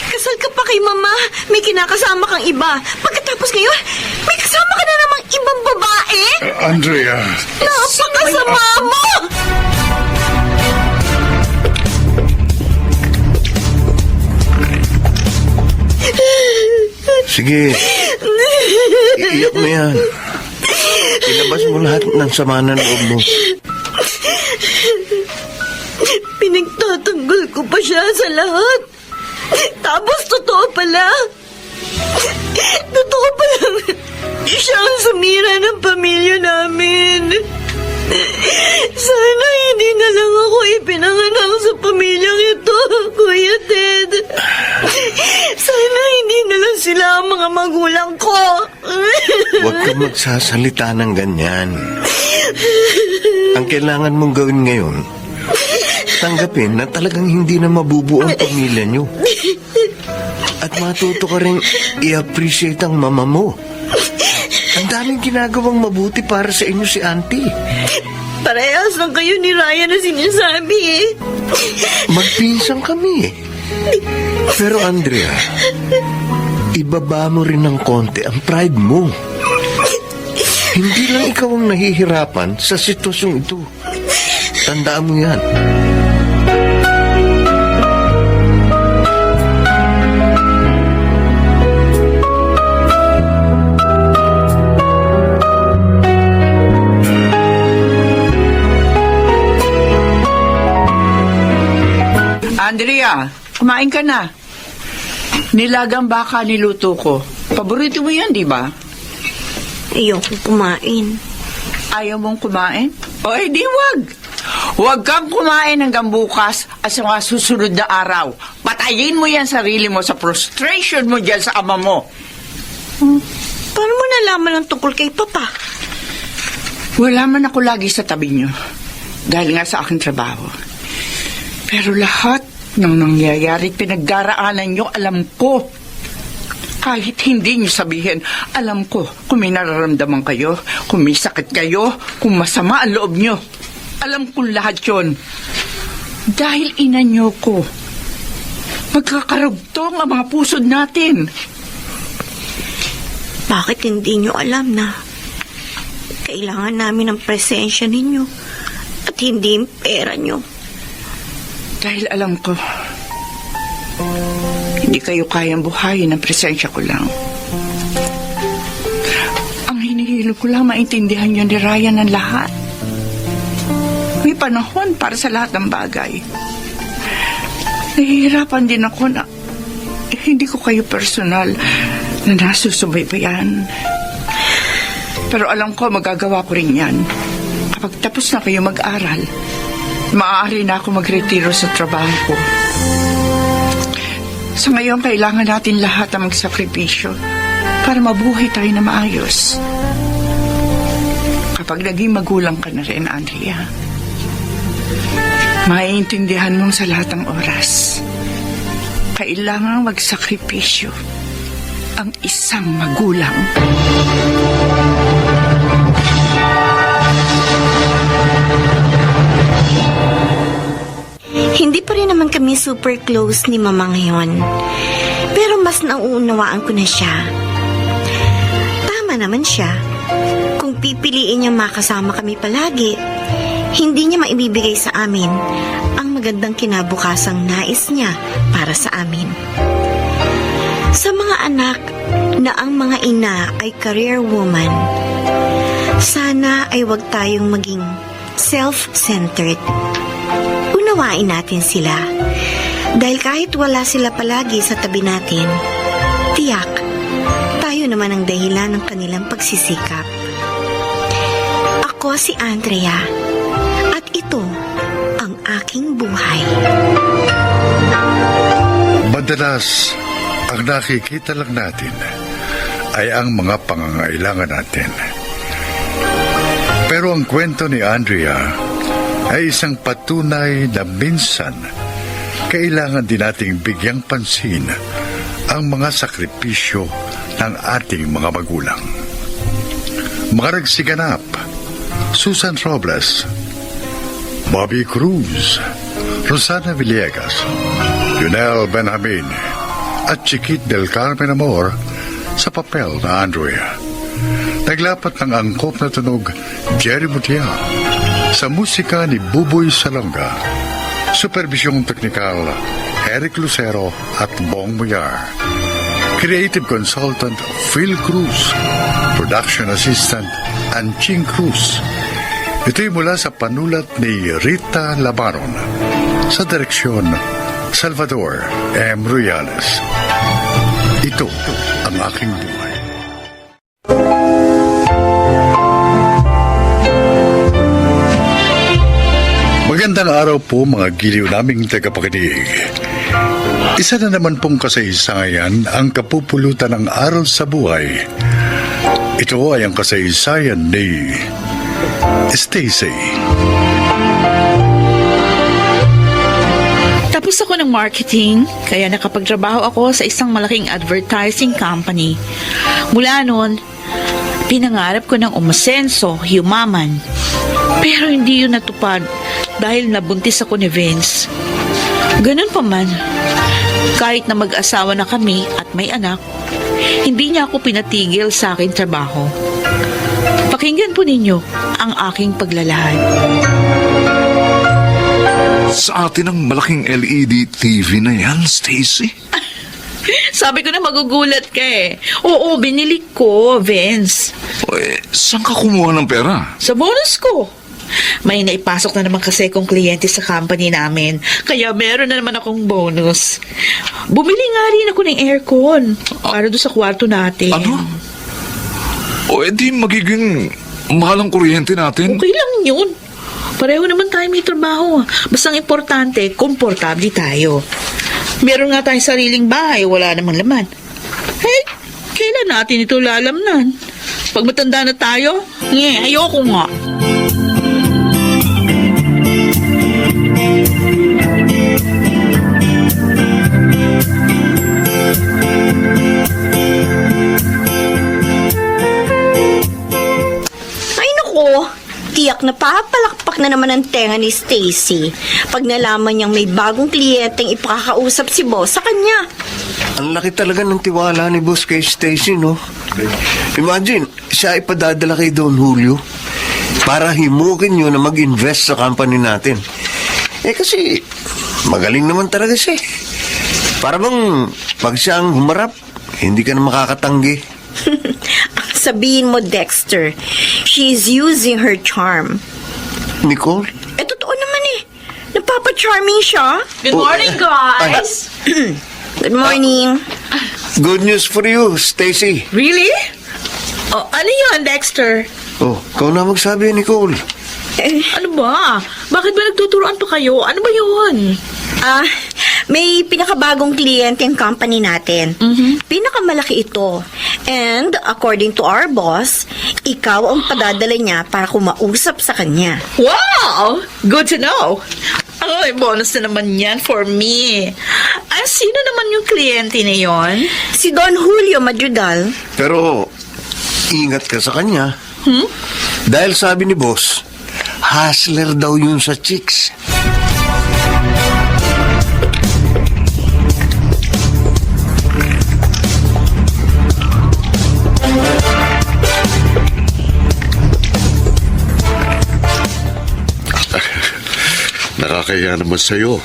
Kasal ka pa kay Mama, may kinakasama kang iba. Pagkatapos ngayon, may kasama ka na namang ibang babae? Andrea, Napakasama mo! Sige, iiyak mo yan. Ilabas mo lahat ng sama ng loob mo. Pinagtatanggol ko pa siya sa lahat. Tapos totoo pala. Totoo pala. Siya ang sumira ng pamilya namin. Sana hindi na lang ako ipinanganak sa pamilyang ito, Kuya Ted. Sana hindi na lang sila ang mga magulang ko. Huwag kang magsasalita ng ganyan. Ang kailangan mong gawin ngayon, tanggapin na talagang hindi na mabubuo ang pamilya nyo. At matuto ka rin i-appreciate ang mama mo. Ang daming ginagawang mabuti para sa inyo si Auntie. Parehas lang kayo ni Ryan na sinasabi eh. Magpinsan kami. Pero Andrea, ibaba mo rin ng konti ang pride mo. Hindi lang ikaw ang nahihirapan sa sitwasyong ito. Tandaan mo yan. Andrea, kumain ka na. Nilagang baka niluto ko. Paborito mo yan, di ba? Ayoko kumain. Ayaw mong kumain? O, di wag. Huwag kang kumain hanggang bukas at sa mga susunod na araw. Patayin mo yan sarili mo sa frustration mo dyan sa ama mo. Paano mo nalaman ang tungkol kay Papa? Wala man ako lagi sa tabi niyo. Dahil nga sa aking trabaho. Pero lahat ng nangyayari pinagdaraanan niyo, alam ko. Kahit hindi niyo sabihin, alam ko kung may nararamdaman kayo, kung may sakit kayo, kung masama ang loob niyo. Alam kong lahat yon. Dahil ina niyo ko, magkakarugtong ang mga pusod natin. Bakit hindi nyo alam na kailangan namin ng presensya ninyo at hindi yung pera nyo? Dahil alam ko, hindi kayo kayang buhayin ng presensya ko lang. Ang hinihilo ko lang maintindihan niyo ni Ryan ang lahat. May panahon para sa lahat ng bagay. Nahihirapan din ako na hindi ko kayo personal na nasusubaybayan. Pero alam ko magagawa ko rin yan. Kapag tapos na kayo mag-aral, maaari na ako magretiro sa trabaho ko. Sa ngayon, kailangan natin lahat ang magsakripisyo para mabuhay tayo na maayos. Kapag naging magulang ka na rin, Andrea, maiintindihan mong sa lahat ng oras, kailangan magsakripisyo ang isang magulang. Hindi pa rin naman kami super close ni Mama ngayon. Pero mas nauunawaan ko na siya. Tama naman siya. Kung pipiliin niya makasama kami palagi, hindi niya maibibigay sa amin ang magandang kinabukasang nais niya para sa amin. Sa mga anak na ang mga ina ay career woman, sana ay wag tayong maging self-centered. Unawain natin sila. Dahil kahit wala sila palagi sa tabi natin, tiyak, tayo naman ang dahilan ng kanilang pagsisikap. Ako si Andrea, at ito ang aking buhay. Madalas, ang nakikita lang natin ay ang mga pangangailangan natin. Pero ang kwento ni Andrea ay isang patunay na minsan kailangan din nating bigyang pansin ang mga sakripisyo ng ating mga magulang. Mga nagsiganap, Susan Robles, Bobby Cruz, Rosana Villegas, Yunel Benjamin, at Chiquit del Carmen Amor sa papel na Andrea. Naglapat ng angkop na tunog Jerry Mutia sa musika ni Buboy Salonga. Supervisyong teknikal Eric Lucero at Bong Muyar. Creative Consultant Phil Cruz. Production Assistant Anching Cruz. Ito'y mula sa panulat ni Rita Labaron. Sa direksyon Salvador M. Ruiales. Ito ang aking buhay. Magandang araw po mga giliw naming tagapakinig. Isa na naman pong kasaysayan ang kapupulutan ng aral sa buhay. Ito ay ang kasaysayan ni Stacy. Tapos ako ng marketing, kaya nakapagtrabaho ako sa isang malaking advertising company. Mula noon, pinangarap ko ng umasenso, yumaman. Pero hindi yun natupad dahil nabuntis ako ni Vince. Ganun pa man, kahit na mag-asawa na kami at may anak, hindi niya ako pinatigil sa aking trabaho. Pakinggan po ninyo ang aking paglalahad. Sa atin ang malaking LED TV na yan, Stacy. Sabi ko na magugulat ka eh. Oo, binili ko, Vince. O, saan ka kumuha ng pera? Sa bonus ko. May naipasok na naman kasi kong kliyente sa company namin. Kaya meron na naman akong bonus. Bumili nga rin ako ng aircon para doon sa kwarto natin. Ano? O edi magiging mahal ang kuryente natin? Okay lang yun. Pareho naman tayo may trabaho. Basta ang importante, komportable tayo. Meron nga tayong sariling bahay, wala namang laman. Eh, kailan natin ito lalamnan? Pag matanda na tayo, ayoko nga. Ay nako, tiyak na papalakpak na naman ang tenga ni Stacy pag nalaman niyang may bagong kliyenteng ipakakausap si boss sa kanya. Ang laki talaga ng tiwala ni boss kay Stacy, no? Imagine, siya ipadadala kay Don Julio para himukin nyo na mag-invest sa company natin. Eh kasi, magaling naman talaga siya. Para bang, pag siya ang humarap, hindi ka na makakatanggi. Sabihin mo, Dexter, she's using her charm. Nicole? Eh, totoo naman eh. Napapa-charming siya. Good morning, guys! Good morning. Good news for you, Stacy. Really? Oh, ano yun, Dexter? Oh, ikaw na magsabi, Nicole. Ano ba? Bakit ba nagtuturoan pa kayo? Ano ba yun? May pinakabagong kliyente ang company natin. Pinakamalaki ito. And according to our boss, ikaw ang padadala niya para kumausap sa kanya. Wow! Good to know. Ay, bonus na naman yan for me. Sino naman yung kliyente na yon? Si Don Julio Madrigal. Pero, ingat ka sa kanya. Dahil sabi ni boss, hustler daw yun sa chicks. Nakakaya naman sa'yo.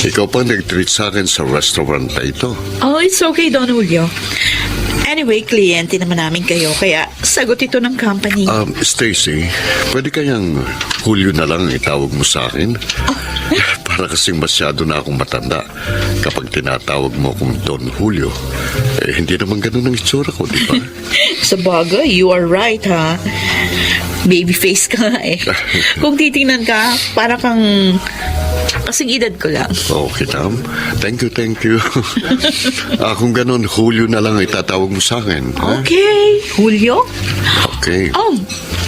Ikaw pa nag-treat sa akin sa restaurant na ito. Oh, it's okay, Don Julio. Anyway, kliyente naman namin kayo, kaya sagot ito ng company. Stacy, pwede kayang Julio na lang itawag mo sa akin? Para kasing masyado na akong matanda. Kapag tinatawag mo akong Don Julio, hindi naman ganun ang itsura ko, di ba? Sa bagay, you are right, ha? Baby face ka nga eh. Kung titingnan ka, para kang kasing edad ko lang. Okay, Tam. Thank you. Kung ganun, Julio na lang itatawag mo sa akin. Ha? Okay, Julio? Okay. Oh,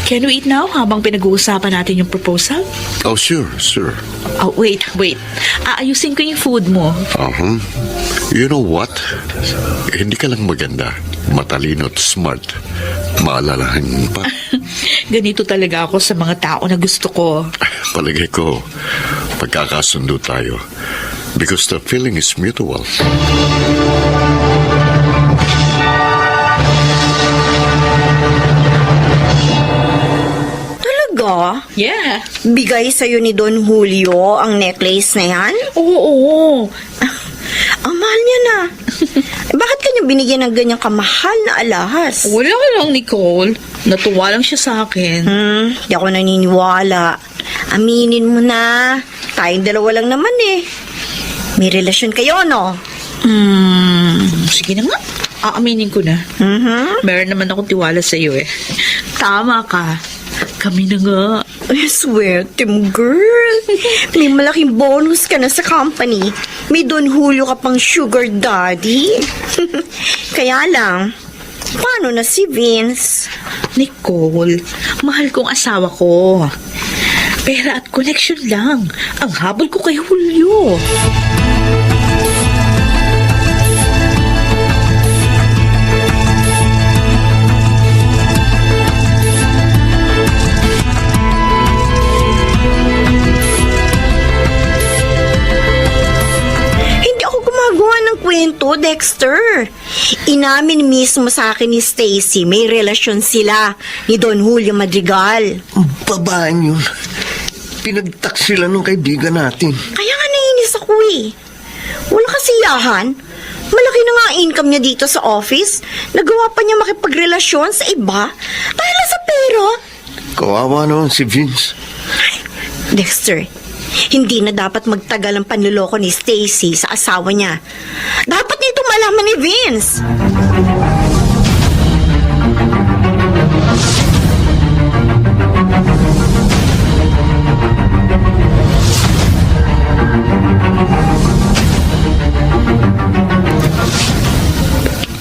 can we eat now habang pinag-uusapan natin yung proposal? Oh, sure. Oh, wait. Aayusin ko yung food mo. You know what? Hindi ka lang maganda. Matalino at smart. Maalalahan mo pa. Ganito talaga ako sa mga tao na gusto ko. Palagay ko, pagkakasundo tayo. Because the feeling is mutual. Talaga? Yeah. Bigay sa'yo ni Don Julio ang necklace na yan? Oo. Ang mahal niya na. Bakit kanya binigyan ng ganyang kamahal na alahas? Wala lang, Nicole. Natuwa lang siya sa akin. Di ako naniniwala. Aminin mo na. Tayong dalawa lang naman eh. May relasyon kayo, no? Sige na nga. Aaminin ko na. Meron naman akong tiwala sa iyo eh. Tama ka. Kami na nga. Ay, swerte mo, girl. May malaking bonus ka na sa company. May Don Julio ka pang sugar daddy. Kaya lang, paano na si Vince? Nicole, mahal kong asawa ko. Pera at connection lang. Ang habol ko kay Julio. Kwento, Dexter. Inamin mismo sa akin ni Stacy, may relasyon sila ni Don Julio Madrigal. Babaan yun. Pinagtak sila nung kaibigan natin. Kaya nga nainis ako eh. Wala kasiyahan. Malaki na nga ang income niya dito sa office. Nagawa pa niya makipagrelasyon sa iba dahil sa pera. Kawawa naman si Vince. Dexter, hindi na dapat magtagal ang panluloko ni Stacy sa asawa niya. Dapat nito malaman ni Vince.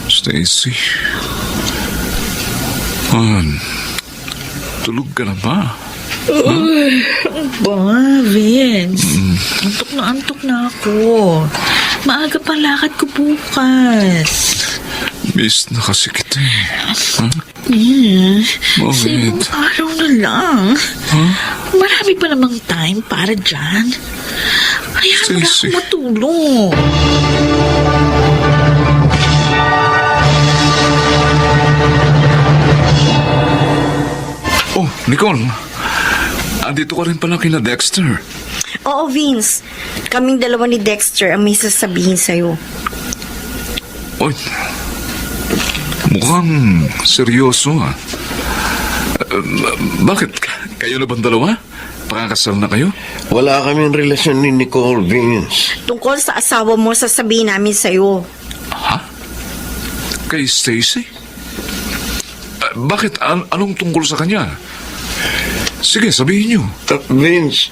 Stacy. Man, tulog ka na ba? Ba, Vince? Antok na ako. Maaga pa lakad ko bukas. Miss na kasi kita eh. Ha? Sa Bakit? ibang araw na lang. Marami pa namang time para dyan. Hayaan mo na ako Stacy. matulog. Oh, Nicole. Andito ka rin pala kina Dexter. Oo, Vince. Kaming dalawa ni Dexter ang may sasabihin sa'yo. Oy, mukhang seryoso ah. Bakit? Kayo na bang dalawa? Pakakasal na kayo? Wala kaming relasyon ni Nicole, Vince. Tungkol sa asawa mo, sasabihin namin sa'yo. Ha? Kay Stacy? Bakit? Anong tungkol sa kanya? Sige, sabihin niyo. Vince,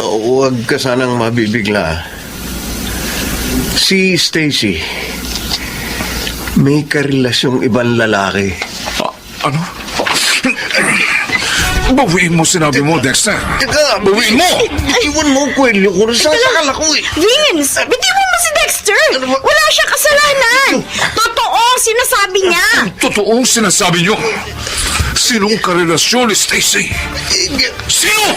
huwag ka sanang mabibigla. Si Stacy, may karelasyong ibang lalaki. Ano? Bawiin mo sinabi mo, Dexter. Teka, Bawiin mo! Iwan mo ang kwelyo ko. Nasasakal ako eh. Vince, bitiwan mo si Dexter. Wala siyang kasalanan. Totoo, sinasabi niya. Totoong sinasabi niyo. Sinong karelasyon ni Stacy? Sino?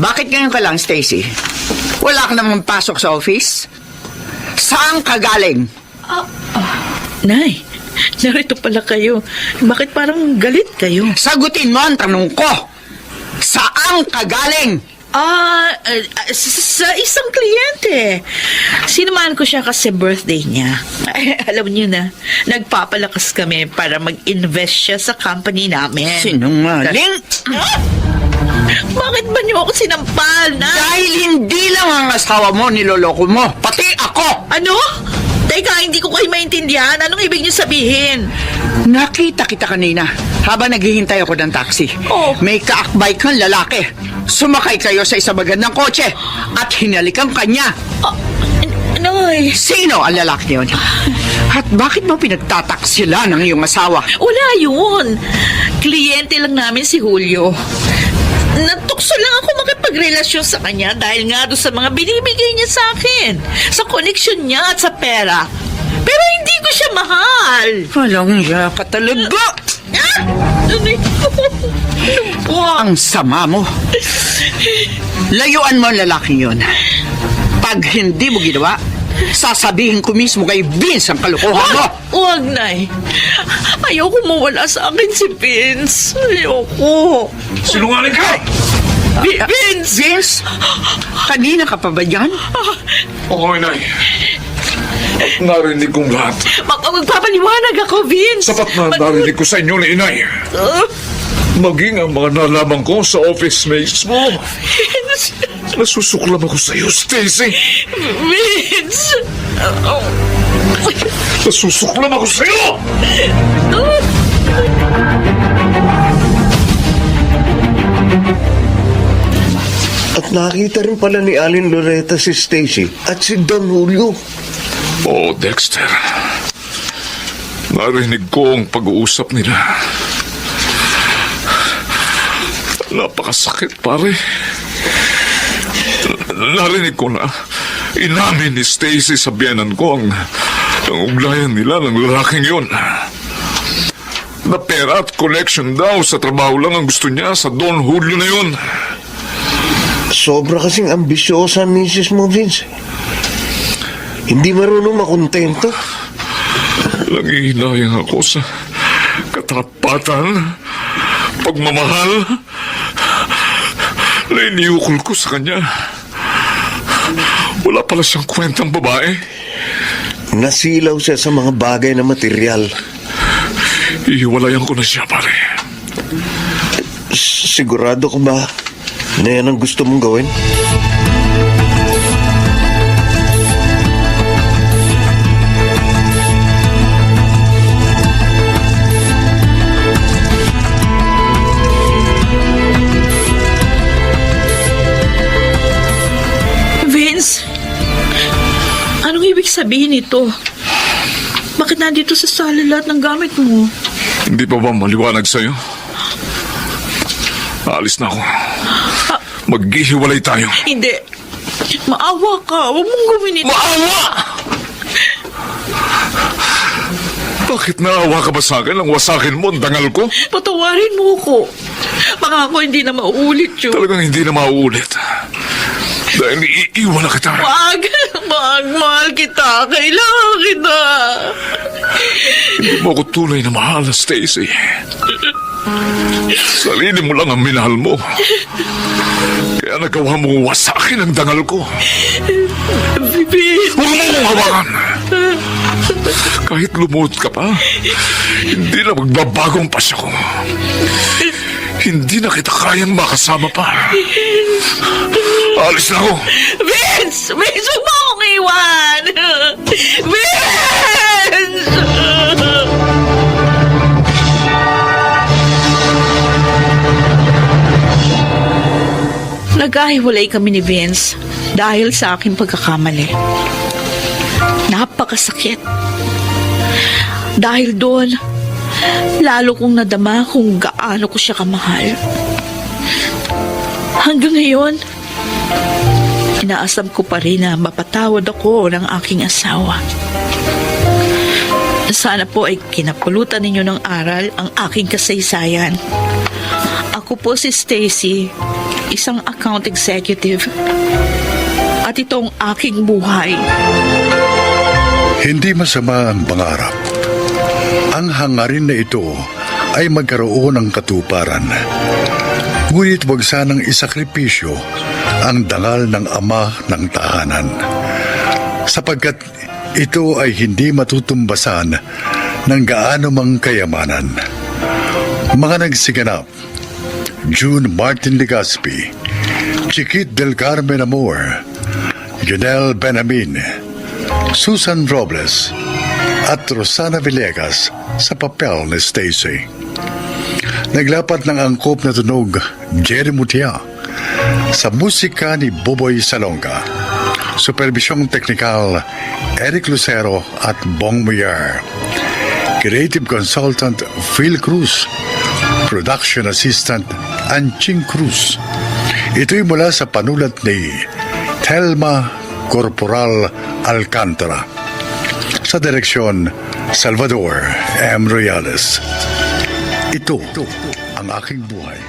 Bakit ngayon ka lang, Stacy? Wala ka namang pasok sa office? Saan ka galing? Nay, narito pala kayo. Bakit parang galit kayo? Sagutin mo ang tanong ko. Saan ka galing? Sa isang kliyente. Sinamahan ko siya kasi birthday niya. Ay, alam niyo na, nagpapalakas kami para mag-invest siya sa company namin. Sinungaling? Bakit ba niyo ako sinampal, na? Dahil hindi lang ang asawa mo niloloko mo, pati ako! Ano? Teka, hindi ko kayo maintindihan. Anong ibig niyo sabihin? Nakita kita kanina habang naghihintay ako ng taxi. Oh. May kaakbay kang lalaki. Sumakay kayo sa isang magandang kotse at hinalikan kanya. Noy. Sino ang lalaki yun? At bakit mo pinagtataksila ng iyong asawa? Wala yun. Kliyente lang namin si Julio. Natukso lang ako makipagrelasyon sa kanya dahil nga doon sa mga binibigay niya sa akin. Sa koneksyon niya at sa pera. Pero hindi ko siya mahal. Walang iya ka talaga. Ang sama mo. Layuan mo ang lalaking yun. Pag hindi mo ginawa, sasabihin ko mismo kay Vince ang kalokohan mo. Huwag, Nay. Ayoko mawala sa akin si Vince. Ayoko. Sinungaling ka! Vince! Vince? Kanina ka pa ba yan? Oo, inay. At narinig kong lahat. Magpapaliwanag ako, Vince. Sapat na narinig ko sa inyo ni inay. Maging ang mga nalaman ko sa office mates mo. Vince! Nasusuklam ako sa iyo, Stacy. Vince! Nasusuklam ako sa iyo! At nakita rin pala ni Alin Loretta si Stacy at si Don Julio. Oh, Dexter. Narinig ko ang pag-uusap nila. Napakasakit, pare. Narinig ko na inamin ni Stacy sa biyanan ko ang ugnayan nila ng lalaking yun. Na pera at connection daw sa trabaho lang ang gusto niya sa Don Julio na yun. Sobra kasing ambisyosa ang misis mo, Vince. Hindi marunong makontento. Nangihinayang ako sa katapatan, pagmamahal, na iniukol ko sa kanya. Wala pala siyang kwentang babae. Nasilaw siya sa mga bagay na material. Ihiwalayan ko na siya, pare. Sigurado ka ba na yan ang gusto mong gawin? Vince, anong ibig sabihin nito? Bakit nandito sa sala lahat ng gamit mo? Hindi pa ba maliwanag sa'yo? Aalis na ako. Maghihiwalay tayo. Hindi. Maawa ka. Huwag mong gawin ito. Maawa! Bakit naawa ka ba sa akin nang wasakin mo ang dangal ko? Patawarin mo ko. Pangako hindi na mauulit yun. Talagang hindi na mauulit. Dahil iiwan na kita. Wag! Wag! Mahal kita. Kailangan kita. Hindi mo ako tunay na mahal, Stacy. Sarili mo lang ang minahal mo. Kaya nagawa mo wasakin ang dangal ko. Bibi! Huwag mo kong hawakan! Kahit lumuhod ka pa, hindi na magbabago ang pasya ko. Hindi na kita kayang makasama pa. Alis na ako! Vince! Vince! Huwag mo akong iwan! Vince! Nagkahiwalay kami ni Vince dahil sa aking pagkakamali. Napakasakit. Dahil doon, lalo kong nadama kung gaano ko siya kamahal. Hanggang ngayon, inaasam ko pa rin na mapatawad ako ng aking asawa. Sana po ay kinapulutan ninyo ng aral ang aking kasaysayan. Ako po si Stacy, isang account executive. At itong aking buhay. Hindi masama ang pangarap. Ang hangarin na ito ay magkaroon ng katuparan. Ngunit huwag sanang isakripisyo ang dangal ng ama ng tahanan. Sapagkat ito ay hindi matutumbasan ng gaano mang kayamanan. Mga nagsiganap: June Martin Legaspi, Chiquit del Carmen Amor, Janelle Benamin, Susan Robles, at Rosana Villegas sa papel ni Stacy. Naglapat ng angkop na tunog Jerry Mutia, sa musika ni Boboy Salonga, supervisyong teknikal Eric Lucero at Bong Muyar, creative consultant Phil Cruz, production assistant Anching Cruz. Ito'y mula sa panulat ni Thelma Corporal Alcantara. Sa direksyon, Salvador M. Royales. Ito ang aking buhay.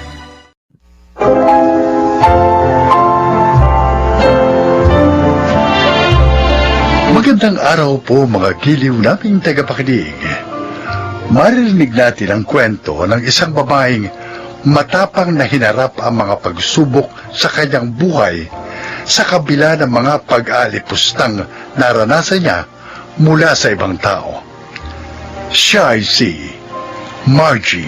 Magandang araw po mga giliw naming tagapakinig. Maririnig natin ang kwento ng isang babaeng matapang na hinarap ang mga pagsubok sa kanyang buhay sa kabila ng mga pag-alipustang naranasan niya mula sa ibang tao. Siya ay si Margie.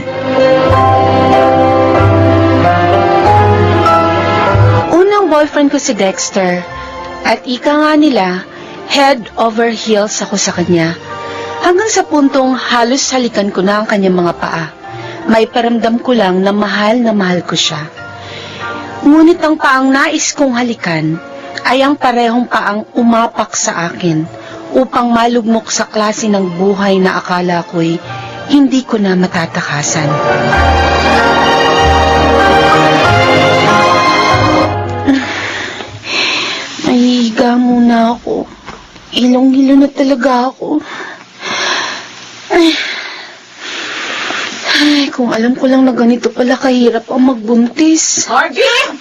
Unang boyfriend ko si Dexter at ika nga nila, head over heels ako sa kanya. Hanggang sa puntong halos halikan ko na ang kanyang mga paa. May paramdam ko lang na mahal ko siya. Ngunit ang paang nais kong halikan ay ang parehong paang umapak sa akin upang malugmok sa klase ng buhay na akala ko'y hindi ko na matatakasan. Nahihiga muna ako. Ilong-hilo na talaga ako. Ay, kung alam ko lang na ganito pala kahirap ang magbuntis. Margie!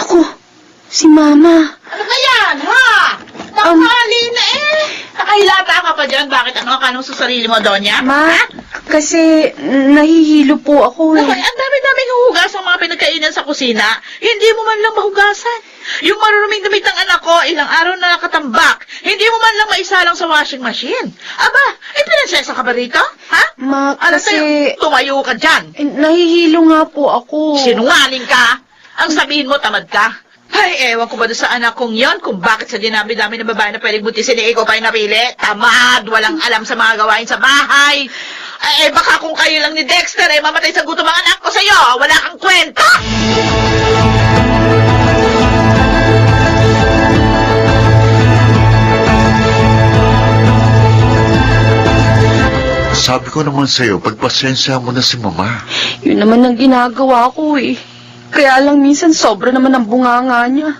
Ako, si Mama. Ano ba yan, ha? Tanghali na eh! Nakahilata ka pa dyan? Bakit ano ka nung sa sarili mo, Donya? Ma, Kasi nahihilo po ako Naku, ang dami-daming huhugas ang mga pinagkainan sa kusina. Hindi mo man lang mahugasan. Yung maruruming damit ng anak ko, ilang araw na nakatambak. Hindi mo man lang maisalang sa washing machine. Aba, prinsesa ka ba rito? Ha? Ma, Ano kasi sa'yo? Tumayo ka dyan. nahihilo nga po ako. Sinungaling ka. Ang sabihin mo, tamad ka. Ay, ewan ko ba doon sa anak kong yon kung bakit sa dinami-dami ng babae na pwedeng buntisin ikaw pa yung napili? Tamad, walang alam sa mga gawain sa bahay. Baka kung kayo lang ni Dexter, mamatay sa gutom ang anak ko sa'yo. Wala kang kwenta. Sabi ko naman sa'yo, pagpasensya mo na si Mama. Yun naman ang ginagawa ko eh. Kaya lang minsan sobra naman ang bunganga niya.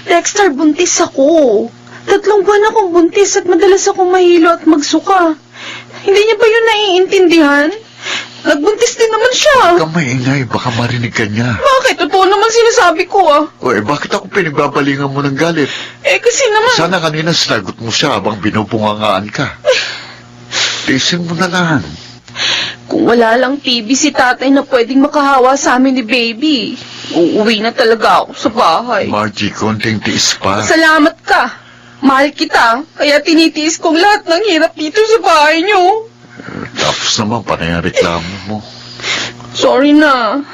Dexter, buntis ako. 3 buwan akong buntis at madalas akong mahilo at magsuka. Hindi niya ba yun naiintindihan? Nagbuntis din naman siya. Huwag kang maingay, baka marinig ka niya. Bakit? Totoo naman sinasabi ko ah. O bakit ako pinagbabalingan mo ng galit? Kasi naman... Sana kanina sinagot mo siya habang binubungangaan ka. Tiisin mo na lang. Kung wala lang TV si tatay na pwedeng makahawa sa amin ni baby, uuwi na talaga ako sa bahay. Margie, konting tiis pa. Salamat ka. Mahal kita, kaya tinitiis kong lahat ng hirap dito sa bahay niyo. Tapos naman, panay ang reklamo mo. Sorry na.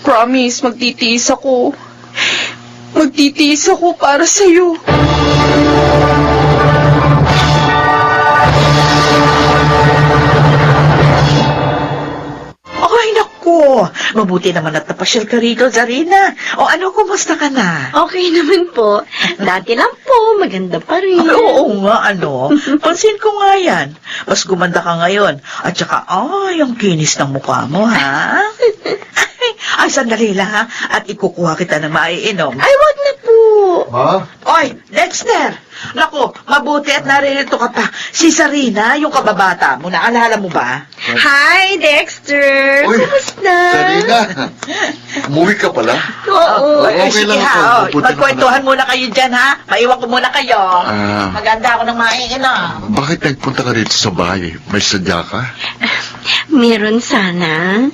Promise, magtitiis ako. Magtitiis ako para sa'yo. Ay, naku. Mabuti naman at napasyal ka rito, Zarina. O ano, kumusta ka na? Okay naman po. Dati lang po, maganda pa rin. Ay, oo nga, ano. Pansin ko nga yan. Mas gumanda ka ngayon. At saka, ang kinis ng mukha mo, ha? Ay, sandali lang, ha? At ikukuha kita ng maiinom. Ay, wag na po. Ha? Oy, Dexter! Naku, mabuti at naririto ka pa. Si Sarina, yung kababata mo, naalala mo ba? Hi, Dexter. Uy, Kumusta? Sarina, umuwi ka pala? Oo. Okay sige lang ha, ako. Mabuti magkwentuhan muna kayo dyan, ha? Maiwan ko muna kayo. Ah. Maganda ako ng maiinom. Bakit nagpunta ka rito sa bahay? May sadya ka? Meron sana.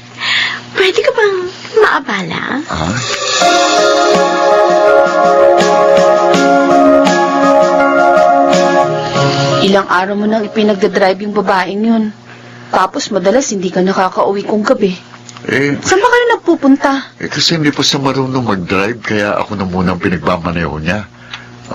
Pwede ka bang maabala? Ha? Ilang araw mo nang ipinagdadrive yung babaeng yun. Tapos madalas hindi ka nakakauwi kong gabi. Saan ba kayo nagpupunta? Kasi hindi pa siya marunong mag-drive, kaya ako na munang pinagmamaneho niya.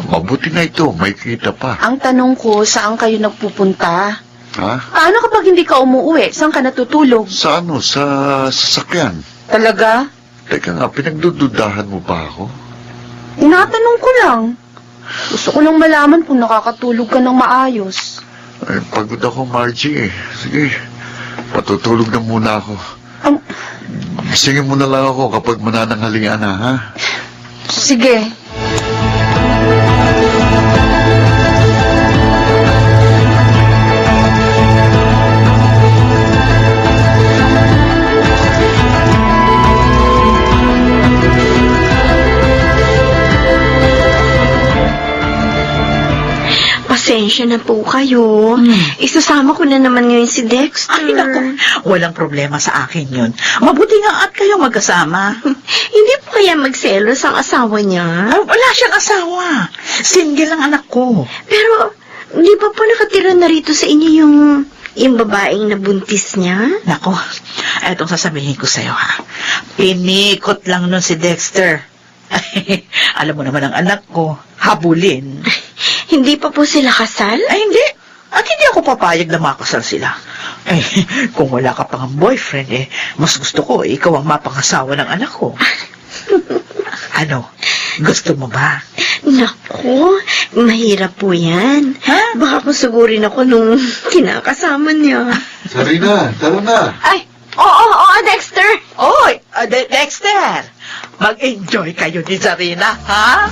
Mabuti na ito, may kita pa. Ang tanong ko, saan kayo nagpupunta? Ha? Paano kapag hindi ka umuwi? Saan ka natutulog? Sa ano? Sa sasakyan. Talaga? Teka nga, pinagdududahan mo ba ako? Tinatanong ko lang. Gusto ko lang malaman kung nakakatulog ka ng maayos. Pagod ako, Margie eh. Sige, patutulog na muna ako. Singin mo na lang ako kapag manananghalian na, ha? Sige. Pasensya na po kayo. Isasama ko na naman ngayon si Dexter. Ay, naku, walang problema sa akin yun. Mabuti nga at kayo magkasama. Hindi po kaya magselos ang asawa niya? Ay, wala siyang asawa. Single ang anak ko. Pero, di ba po nakatira na rito sa inyo yung babaeng nabuntis niya? Nako, etong sasabihin ko sa'yo, ha. Pinikot lang nun si Dexter. Alam mo naman ang anak ko, habulin. Hindi pa po sila kasal? Ay, hindi. At hindi ako papayag na makasal sila. Eh, kung wala ka pang boyfriend, mas gusto ko, ikaw ang mapangasawa ng anak ko. Ano, gusto mo ba? Naku, mahirap po yan. Ha? Baka masugurin ako nung kinakasama niya. Sarina, tara na. Ay, oo, Dexter. Oy, Dexter, mag-enjoy kayo ni Zarina, ha?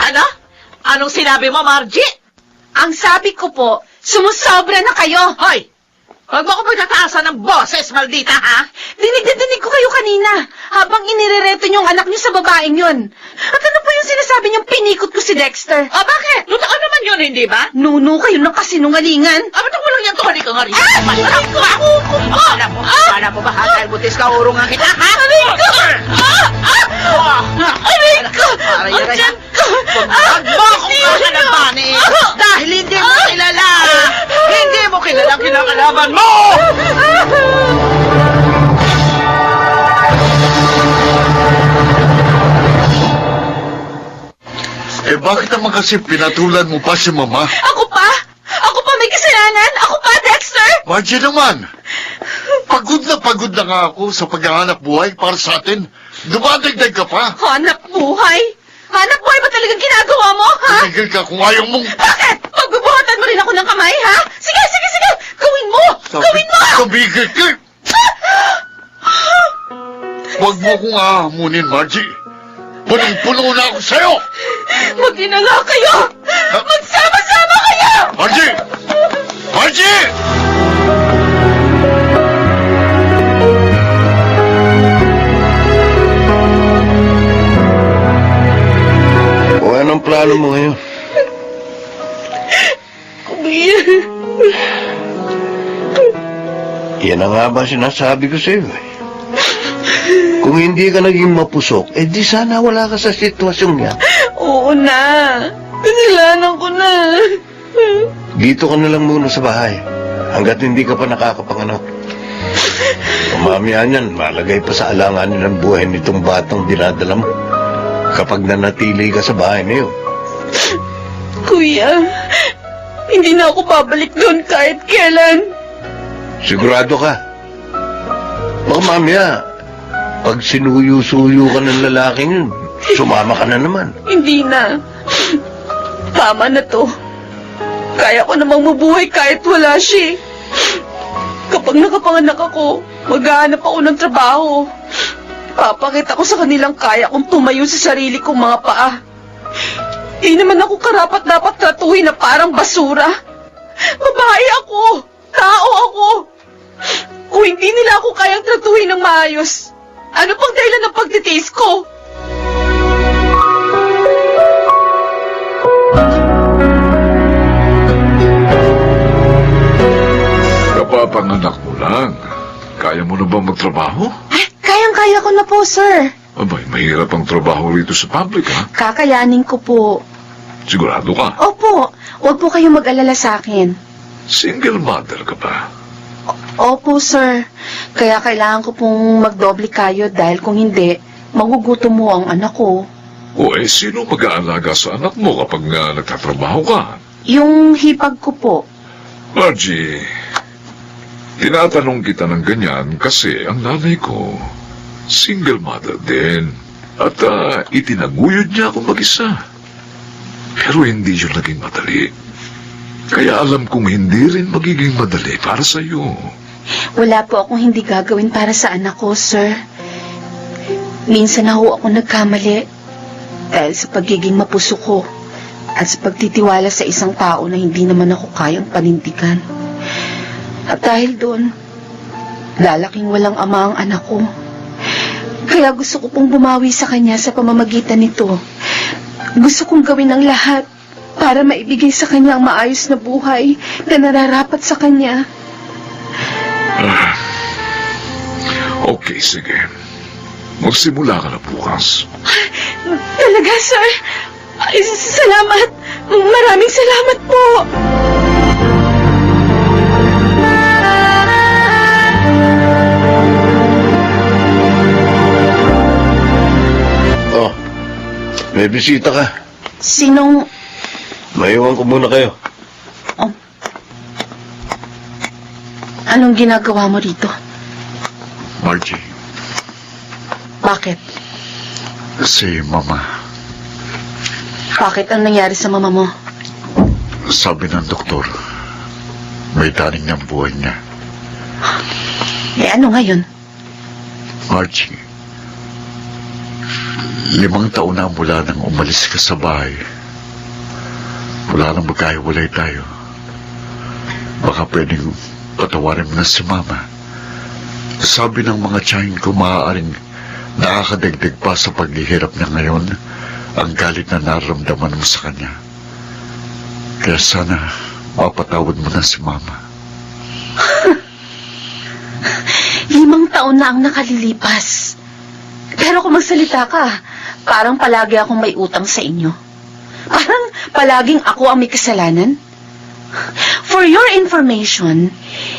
Ano? Anong sinabi mo, Margie? Ang sabi ko po, sumusobra na kayo. Hoy! Huwag mo ko pagtataasan ng boses, maldita, ha? Dinig na dinig ko kayo kanina habang inirereto niyo ang anak niyo sa babaeng yun. At ano po yung sinasabi niyong pinikot ko si Dexter? O, bakit? Totoo naman yun, hindi ba? Nuno kayo ng kasinungalingan. Ba't ako lang yan to? Halika nga rin. Kala mo ba, ha? Dahil butis ka, urungan kita, ha? Aray ko! Aray ko! Ang tiyan ko! Huwag mo akong kakalabanin dahil hindi mo kilala. Hindi mo kilala ang kinakalaban mo! Eh bakit naman kasi pinatulan mo pa si Mama? Ako pa? Ako pa may kasalanan? Ako pa, Dexter? Margie naman! Pagod na nga ako sa paghahanap buhay para sa atin. Dumadagdag ka pa. Hanap buhay? Hanap buhay ba talagang ginagawa mo, ha? Tumigil ka kung ayaw mong... Bakit? Pagbubuhatan mo rin ako ng kamay, ha? Sige, sige, sige! Gawin mo! Gawin mo! Tumigil ka! Huwag mo akong ahamunin, Margie. Punong-puno na ako sa'yo! Mag-ina nga kayo! Magsama-sama kayo! Margie! Margie! O anong plano mo ngayon? Kuya. Yan na nga ba sinasabi ko sa'yo eh. Kung hindi ka naging mapusok, eh di sana wala ka sa sitwasyong yan. Oo na. Kasalanan ko na. Dito ka na lang muna sa bahay, hanggat hindi ka pa nakakapanganak. Mamaya niyan, malagay pa sa alanganin ng buhay nitong batang dinadala mo kapag nanatili ka sa bahay na yun. Kuya, hindi na ako babalik doon kahit kailan. Sigurado ka? Baka mamaya, pag sinuyo-suyo ka ng lalaking yun, sumama ka na naman. Hindi na. Tama na to. Kaya ko namang mabuhay kahit wala siya. Kapag nakapanganak ako, maghahanap ako ng trabaho. Papakita ko sa kanilang kaya kong tumayo sa sarili kong mga paa. Di naman ako karapat dapat tratuhin na parang basura. Babae ako. Tao ako. Kung hindi nila ako kayang tratuhin ng maayos, ano pang dahilan ng pagtitiis ko? Kapapanganak mo lang. Kaya mo na ba magtrabaho? Kayang-kaya ko na po, sir. Abay, mahirap ang trabaho rito sa public, ha? Kakayanin ko po. Sigurado ka? Opo, huwag po kayong mag-alala sa akin. Single mother ka ba? Opo, sir. Kaya kailangan ko pong magdoble kayo dahil kung hindi, magugutom mo ang anak ko. O sino mag-aalaga sa anak mo kapag nagtatrabaho ka? Yung hipag ko po. Margie, tinatanong kita ng ganyan kasi ang nanay ko, single mother din. At itinaguyod niya ako mag-isa. Pero hindi yun naging madali. Kaya alam kong hindi rin magiging madali para sa iyo. Wala po akong hindi gagawin para sa anak ko, sir. Minsan na ho ako nagkamali dahil sa pagiging mapuso ko at sa pagtitiwala sa isang tao na hindi naman ako kayang panindigan. At dahil doon, lalaking walang ama ang anak ko. Kaya gusto ko pong bumawi sa kanya sa pamamagitan nito. Gusto kong gawin ang lahat para maibigay sa kanya ang maayos na buhay na nararapat sa kanya. Okay, sige. Magsimula ka na bukas. Talaga, sir? Ay, salamat. Maraming salamat po. Oh, may bisita ka. Sinong... Maiwan ko muna kayo. Anong ginagawa mo rito? Margie, Bakit? si Mama, Bakit ang nangyari sa mama mo? sabi ng doktor, may daning ng buhay niya. Eh, ano ngayon? Margie, 5 taon na mula nang umalis ka sa bahay. Wala nang magkahiwalay tayo. Baka pwedeng patawarin mo na si Mama. Sabi ng mga tiyahin ko, maaaring nakakadagdag pa sa paghihirap niya ngayon ang galit na nararamdaman mo sa kanya. Kaya sana mapatawad mo na si Mama. 5 taon na ang nakalilipas. Pero kung magsalita ka, parang palagi akong may utang sa inyo. Parang palaging ako ang may kasalanan. For your information,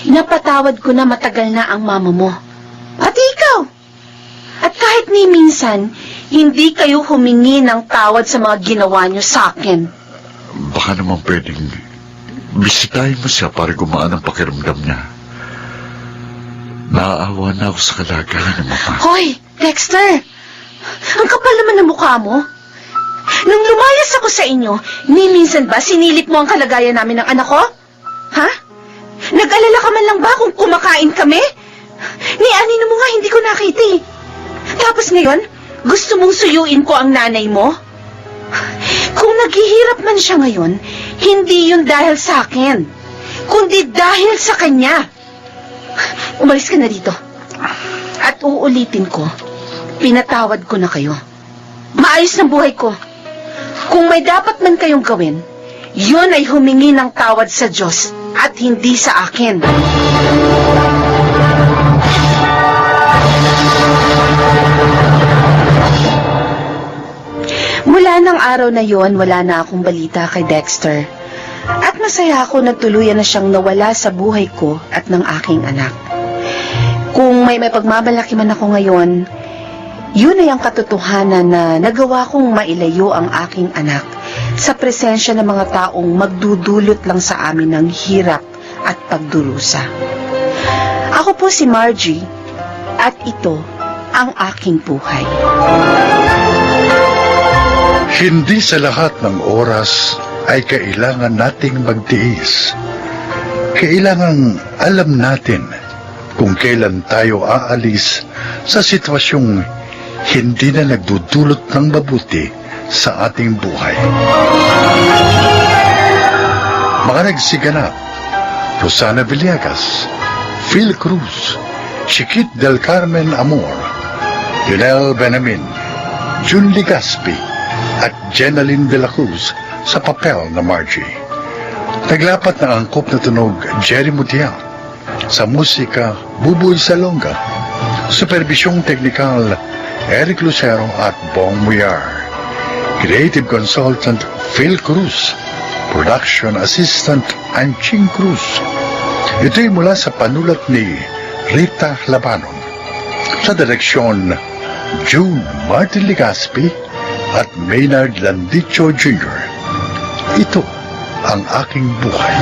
napatawad ko na matagal na ang mama mo. Pati ikaw. At kahit ni minsan, hindi kayo humingi ng tawad sa mga ginawa niyo sa akin. Baka naman pwedeng bisitahin mo siya para gumaan ang pakiramdam niya. Naaawa na ako sa kalagayan ng Mama. Hoy, Dexter! Ang kapal naman ng mukha mo. Nung lumayas ako sa inyo, ni minsan ba sinilip mo ang kalagayan namin ng anak ko? Ha? Nag-alala ka man lang ba kung kumakain kami? Ni anino mo nga hindi ko nakita eh. Tapos ngayon, gusto mong suyuin ko ang nanay mo? Kung naghihirap man siya ngayon, hindi yun dahil sa akin, kundi dahil sa kanya. Umalis ka na dito. At uulitin ko, pinatawad ko na kayo. Maayos ng buhay ko. Kung may dapat man kayong gawin, yun ay humingi ng tawad sa Diyos at hindi sa akin. Mula ng araw na yon, wala na akong balita kay Dexter. At masaya ako na tuluyan na siyang nawala sa buhay ko at ng aking anak. Kung may pagmamalaki man ako ngayon, yun ay ang katotohanan na nagawa kong mailayo ang aking anak sa presensya ng mga taong magdudulot lang sa amin ng hirap at pagdurusa. Ako po si Margie at ito ang aking buhay. Hindi sa lahat ng oras ay kailangan nating magtiis. Kailangan alam natin kung kailan tayo aalis sa sitwasyong hindi na nagdudulot ng mabuti sa ating buhay. Mga nagsiganap: Rosana Villegas, Phil Cruz, Chiquit del Carmen Amor, Lionel Benamin, Jun Ligaspi, at Jenaline de la Cruz sa papel na Margie. Naglapat ng angkop na tunog Jerry Mutial. Sa musika, Buboy Salonga. Supervisyong teknikal, Eric Lucero at Bong Muyar. Creative Consultant, Phil Cruz. Production Assistant, Anching Cruz. Ito'y mula sa panulat ni Rita Labanon. Sa direksyon, June Martin Ligaspi at Maynard Landicho Jr. Ito ang aking buhay.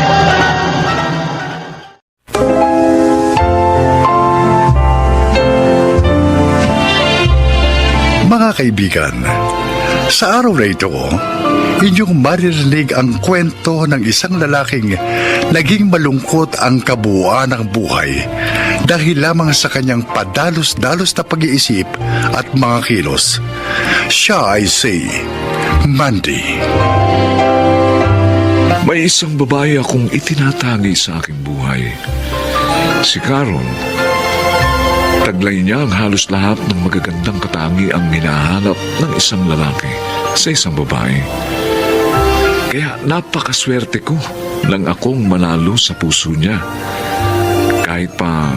Mga kaibigan, sa araw na ito, inyong maririnig ang kwento ng isang lalaking naging malungkot ang kabuuan ng buhay dahil lamang sa kanyang padalos-dalos na pag-iisip at mga kilos. Siya ay si Mandy. May isang babae akong itinatagi sa aking buhay. Si Caron. Taglay niya ang halos lahat ng magagandang katangi ang hinahanap ng isang lalaki sa isang babae. Kaya napakaswerte ko nang akong manalo sa puso niya. Kahit pa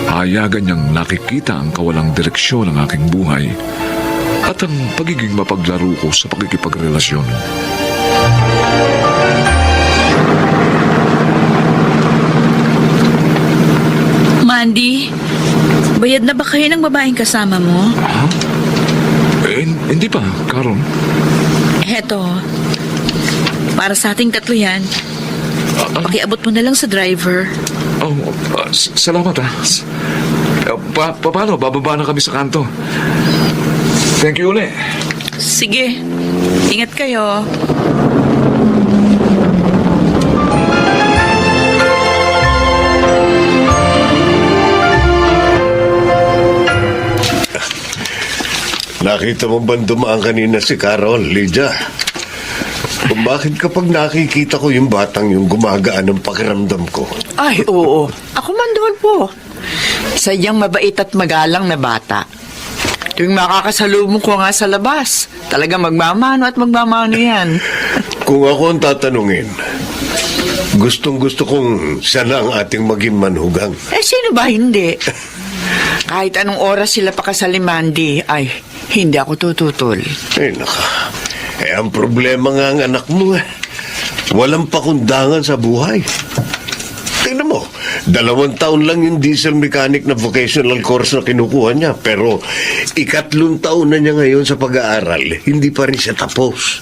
hayagan niyang nakikita ang kawalang direksyon ng aking buhay at ang pagiging mapaglaro ko sa pakikipagrelasyon. Mandy, bayad na ba kayo ng babaeng kasama mo? Ha? Hindi pa, Caron. Heto, para sa ating tatlo yan. Pakiabot mo na lang sa driver. Salamat ha. Paano? Bababa na kami sa kanto. Thank you ulit. Sige, ingat kayo. Nakita mo ba dumaan kanina si Carol, Lydia? Kung bakit kapag nakikita ko yung batang yung gumagaan ng pakiramdam ko? Ay, oo. Ako man, Dolpo. Sadyang mabait at magalang na bata. Tuwing makakasalubong ko nga sa labas, talaga magmamano at magmamano yan. Kung ako ang tatanungin, gustong-gusto kong siya na ang ating maging manugang. Sino ba hindi? Kahit anong oras sila pakasal ni Mandy, ay, hindi ako tututol. Ay, naka. Ang problema nga ang anak mo, walang pakundangan sa buhay. Tingnan mo, 2 taon lang yung diesel mechanic na vocational course na kinukuha niya. Pero 3 taon na niya ngayon sa pag-aaral, hindi pa rin siya tapos.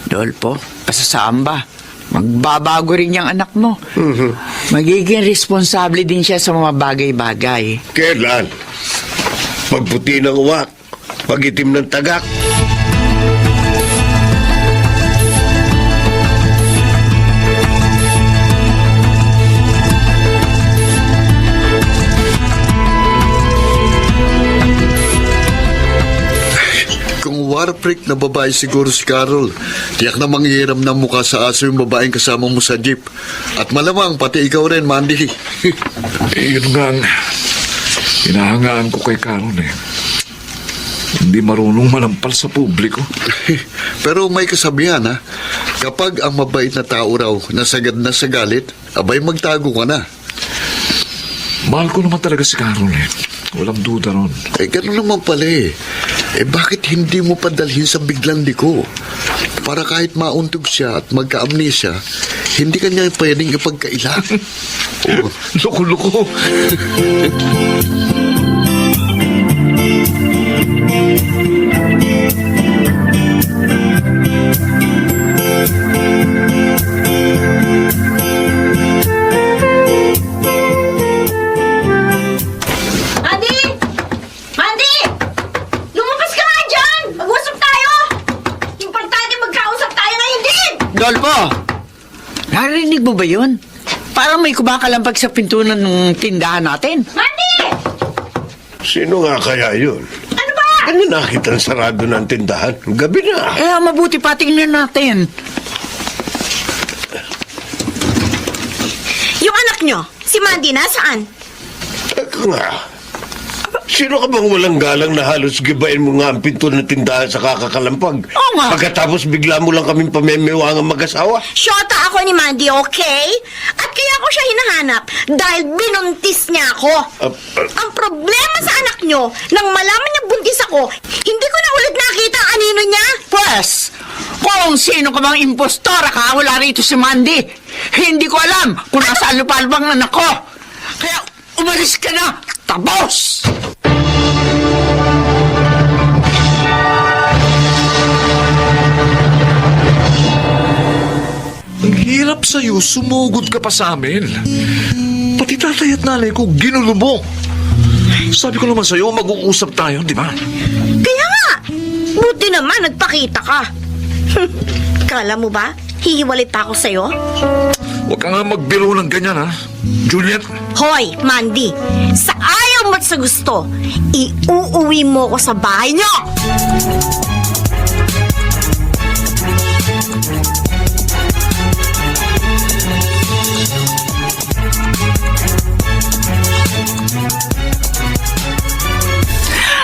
Dolpo, pasasamba. Magbabago rin yung anak mo. Magiging responsable din siya sa mga bagay-bagay. Kailan? Pagputi ng uwak, pagitim ng tagak. Kung war freak na babae siguro si Carol, tiyak na manghihiram ng mukha sa aso yung babaeng kasama mo sa jeep. At malamang pati ikaw rin, Mandy. Yun nga ang hinahangaan ko kay Carol eh. Hindi marunong manampal sa publiko. Pero may kasabihan ha, kapag ang mabait na tao raw nasagad na sa galit, abay magtago ka na. Mahal ko naman talaga si Carol eh. Walang duda ron. Ganun naman pala eh. Bakit hindi mo padalhin sa biglang liko? Para kahit mauntog siya at magka-amnesia, hindi kanya pwedeng ipagkaila. Loko-loko. Mandy! Mandy! Lumabas ka nga dyan! Mag-usap tayo! Importante magkausap tayo ngayon din! Dolpo! Narinig mo ba yun? Parang may kumakalampag sa pintunan ng tindahan natin. Mandy! Sino nga kaya yun? Ano ba? Ano nakita ang sarado ng tindahan? Gabi na. Mabuti pa tingnan natin. Yung anak nyo, si Mandy, nasaan? Teka nga. Sino ka bang walang galang na halos gibain mo nga ang pinto ng tindahan sa kakakalampag? Oo nga. Pagkatapos bigla mo lang kaming pamemiwangang mag-asawa? Shota ako ni Mandy, okay? At kaya ko siya hinahanap dahil binuntis niya ako. Ang problema sa anak nyo, nang malaman niya buntis ako, hindi ko na ulit nakita ang anino niya. Pwes, kung sino ka bang impostora ka, wala rito si Mandy. Hindi ko alam kung nasaan lupalbang anak ko. Kaya umalis ka na. Tapos! Ang hirap sa'yo, sumugod ka pa sa amin. Pati tatay at nanay ko, ginulo mo. Sabi ko naman sa'yo, mag-uusap tayo, di ba? Kaya nga, buti naman nagpakita ka. Kala mo ba, hihiwalay pa ako sa'yo? Huwag ka nga magbiro ng ganyan, ha? Juliet? Hoy, Mandy, sa ayaw mo at sa gusto, iuuwi mo ko sa bahay niyo!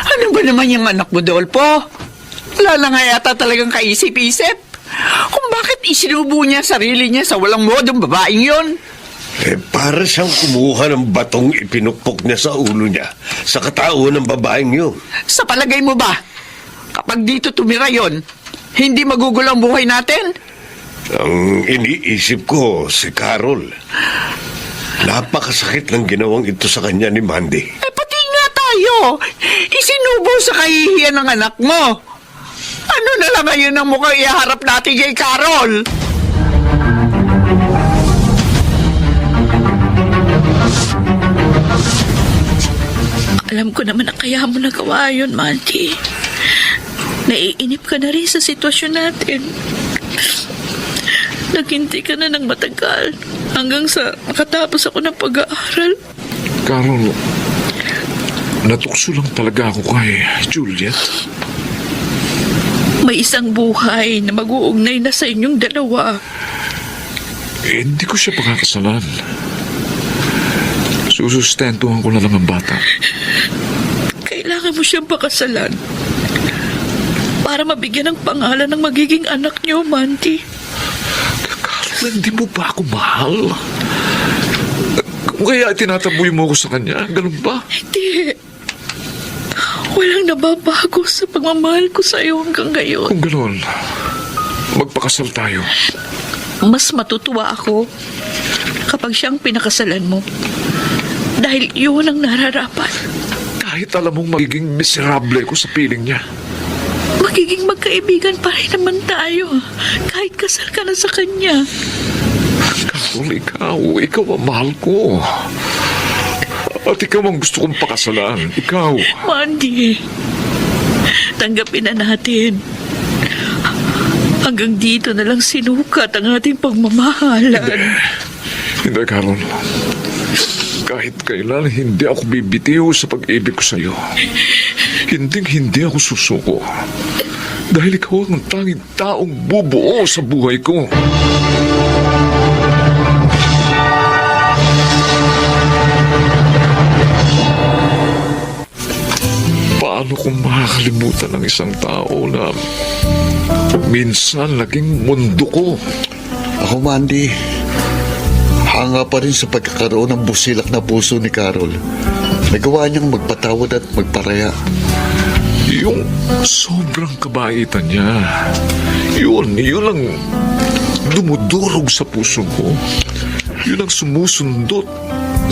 Ano ba naman yung anak mo, Dolpo? Wala na nga yata talagang kaisip-isip. Kung bakit isinubo niya sarili niya sa walang modong babaeng yon. Para siyang kumuha ng batong ipinukpok niya sa ulo niya sa katauhan ng babaeng yun. Sa palagay mo ba, kapag dito tumira yon, hindi magugulo ang buhay natin? Ang iniisip ko, si Carol. Napakasakit ng ginawang ito sa kanya ni Mandy. Pati nga tayo, isinubo sa kahihiyan ng anak mo. Ano na lang ngayon ang mukhang iharap natin kay Carol? Alam ko naman na kaya mo nagawa yun, Mandy. Naiinip ka na rin sa sitwasyon natin. Naghintay ka na ng matagal hanggang sa makatapos ako ng pag-aaral. Carol, natukso lang talaga ako kay Juliet. May isang buhay na mag-uugnay na sa inyong dalawa. Hindi ko siya pagkakasalan. Susustentuhan ko na lang ang bata. Kailangan mo siyang pakasalan para mabigyan ng pangalan ng magiging anak niyo, Mandy. Carol, hindi mo ba ako mahal? Kung kaya tinataboy mo ako sa kanya, ganun ba? Hindi. Walang nababago sa pagmamahal ko sa iyo hanggang ngayon. Kung ganun, magpakasal tayo. Mas matutuwa ako kapag siyang pinakasalan mo. Dahil yun ang nararapat. Kahit alam mong magiging miserable ko sa piling niya. Magiging magkaibigan pa rin naman tayo. Kahit kasal ka na sa kanya. Carol, ikaw ang mahal ko. At ikaw ang gusto kong pakasalan. Ikaw. Mandy, tanggapin na natin. Hanggang dito na lang sinukat ang ating pagmamahalan. Hindi, Carol. Kahit kailan, hindi ako bibitiw sa pag-ibig ko sa'yo. Hindi ako susuko. Dahil ikaw ang tanging taong bubuo sa buhay ko. Paano kung makakalimutan ng isang tao na minsan naging mundo ko? Ako, Mandy, hanga pa rin sa pagkakaroon ng busilak na puso ni Carol. Nagawa niyang magpatawad at magparaya. Yung sobrang kabaitan niya. Yun ang dumudurog sa puso ko. Yun ang sumusundot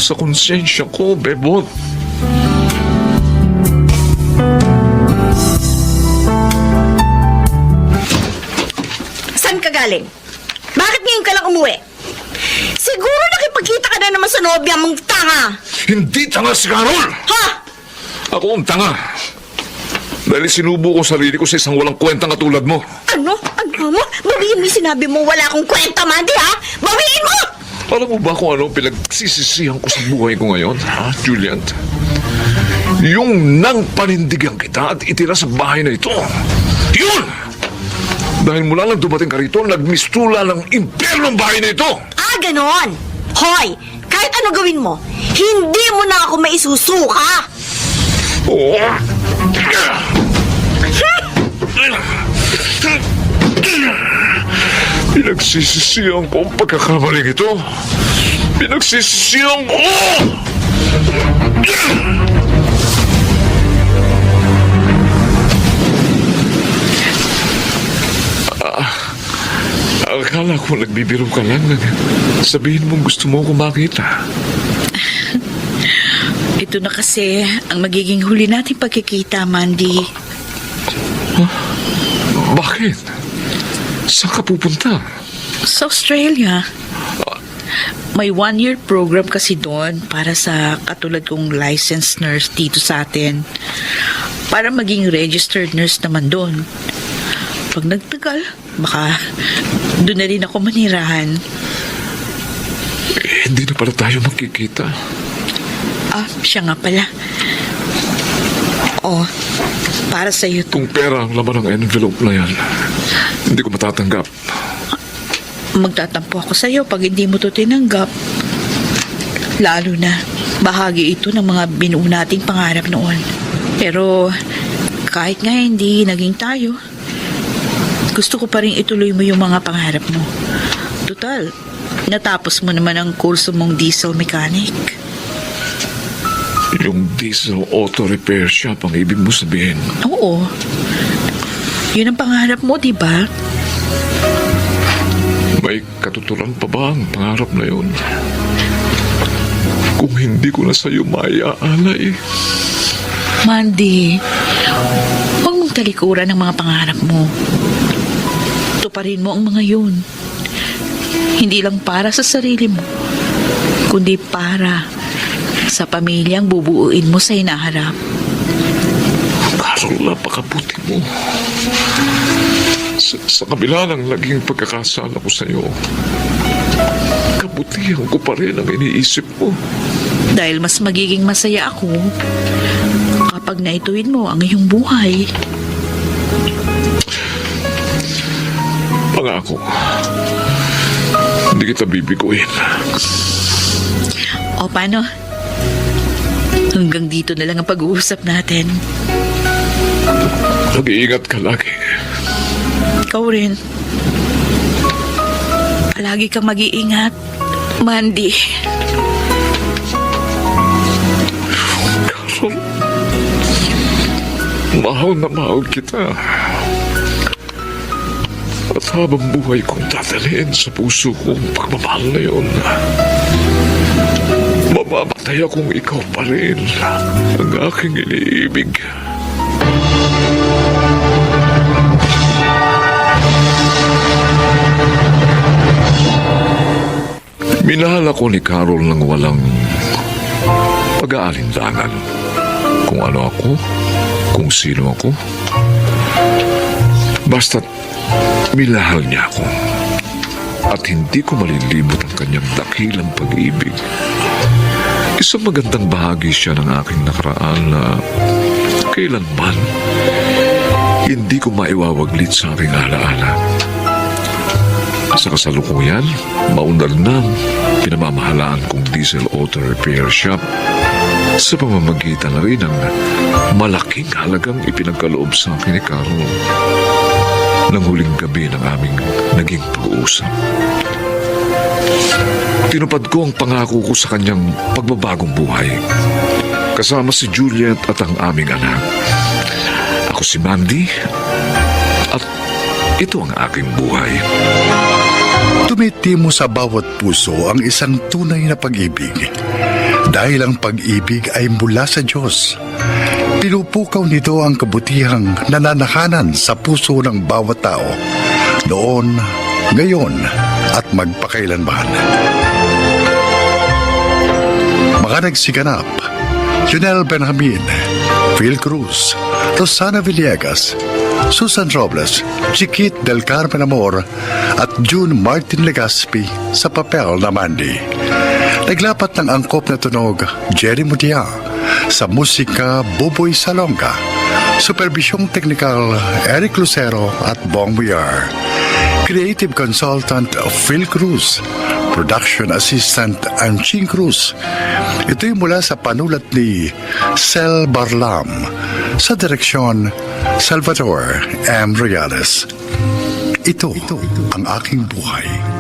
sa konsensya ko, Bebot. Saan ka galing? Bakit ngayon ka lang umuwi? Siguro nakipagkita ka na naman sa nobya mong tanga. Hindi tanga si Carol! Ha? Ako ang tanga. Dahil sinubo ko sarili ko sa isang walang kwentang katulad mo. Ano? Ano mo? Bawiin mo yung sinabi mo wala akong kwenta, Mandy, ha? Bawiin mo! Alam mo ba kung ano pinagsisisihan ko sa buhay ko ngayon, ha, Julian? Yung nang panindigan kita at itira sa bahay na ito. Yun! Dahil mula nang dumating ka rito, nagmistula ng impyerno ang bahay na ito. Ah, ganon. Hoy, kahit ano gawin mo, hindi mo na ako maisusuka. Oo. Pinagsisisihan ko ang pagkakamaling ito. Pinagsisisihan ko! Akala ko nagbibiro ka lang. Sabihin mong gusto mo akong makita. Ito na kasi ang magiging huli nating pagkikita, Mandy. Bakit? Saan ka pupunta? Sa Australia. May 1-year program kasi doon para sa katulad kong licensed nurse dito sa atin. Para maging registered nurse naman doon. Pag nagtagal, baka doon na rin ako manirahan. Hindi na pala tayo magkikita. Ah, siya nga pala. Oh, para sa iyo to. Kung pera ang laman ng envelope na yan, hindi ko matatanggap. Magtatampo ako sa iyo pag hindi mo to tinanggap. Lalo na, bahagi ito ng mga binuo nating pangarap noon. Pero, kahit nga hindi naging tayo, gusto ko pa rin ituloy mo yung mga pangarap mo. Total, natapos mo naman ang kurso mong diesel mechanic. Yung diesel auto repair shop ang ibig mo sabihin. Oo. Yun ang pangarap mo, di ba? May katuturan pa ba ang pangarap na yun? Kung hindi ko na sa'yo maiaalay. Mandy, huwag mong talikuran ang mga pangarap mo. Tuparin mo ang mga yun. Hindi lang para sa sarili mo, kundi para sa pamilyang bubuuin mo sa hinaharap. Carol, napakabuti mo. Sa kabila ng naging pagkakasala ko sa'yo, kabutihan ko pa rin ang iniisip mo. Dahil mas magiging masaya ako kapag naituwid mo ang iyong buhay. Pangako, hindi kita bibiguin. O paano? Hanggang dito na lang ang pag-uusap natin. Mag-iingat ka lagi. Ikaw rin. Palagi kang mag-iingat, Mandy. Carol, mahal na mahal kita. At habang buhay kong dadalhin sa puso kong pagmamahal na yun, mamamatay akong ikaw pa rin ang aking iniibig. Minahal ako ni Carol ng walang pag-aalinlangan. Kung ano ako, kung sino ako. Basta't minahal niya ako. At hindi ko malilimot ang kanyang dakilang pag-ibig. Isang magandang bahagi siya ng aking nakaraan na kailanman hindi ko maiwawaglit sa aking alaala. Sa kasalukuyan, maunlad na pinamamahalaan kong diesel auto repair shop sa pamamagitan na rin ng malaking halagang ipinagkaloob sa akin ni Carol ng huling gabi ng aming naging pag-uusap. Tinupad ko ang pangako ko sa kanyang pagbabagong buhay kasama si Juliet at ang aming anak. Ako si Mandy at ito ang aking buhay. Tumitimo sa bawat puso ang isang tunay na pag-ibig. Dahil ang pag-ibig ay mula sa Diyos. Pinupukaw nito ang kabutihang nananakanan sa puso ng bawat tao. Noon, ngayon, at magpakailanman. Mga nagsiganap, Junel Benjamin, Phil Cruz, Rosana Villegas, Susan Robles, Chiquit del Carmen Amor at June Martin Legaspi sa papel na Mandy. Naglapat ng angkop na tunog Jerry Mudia, sa musika Buboy Salonga, superbisyong teknikal Eric Lucero at Bong Buyar, creative consultant Phil Cruz, production assistant Anching Cruz. Ito'y mula sa panulat ni Sel Barlam, sa direksyon Salvador M. Reales. Ito ang aking buhay.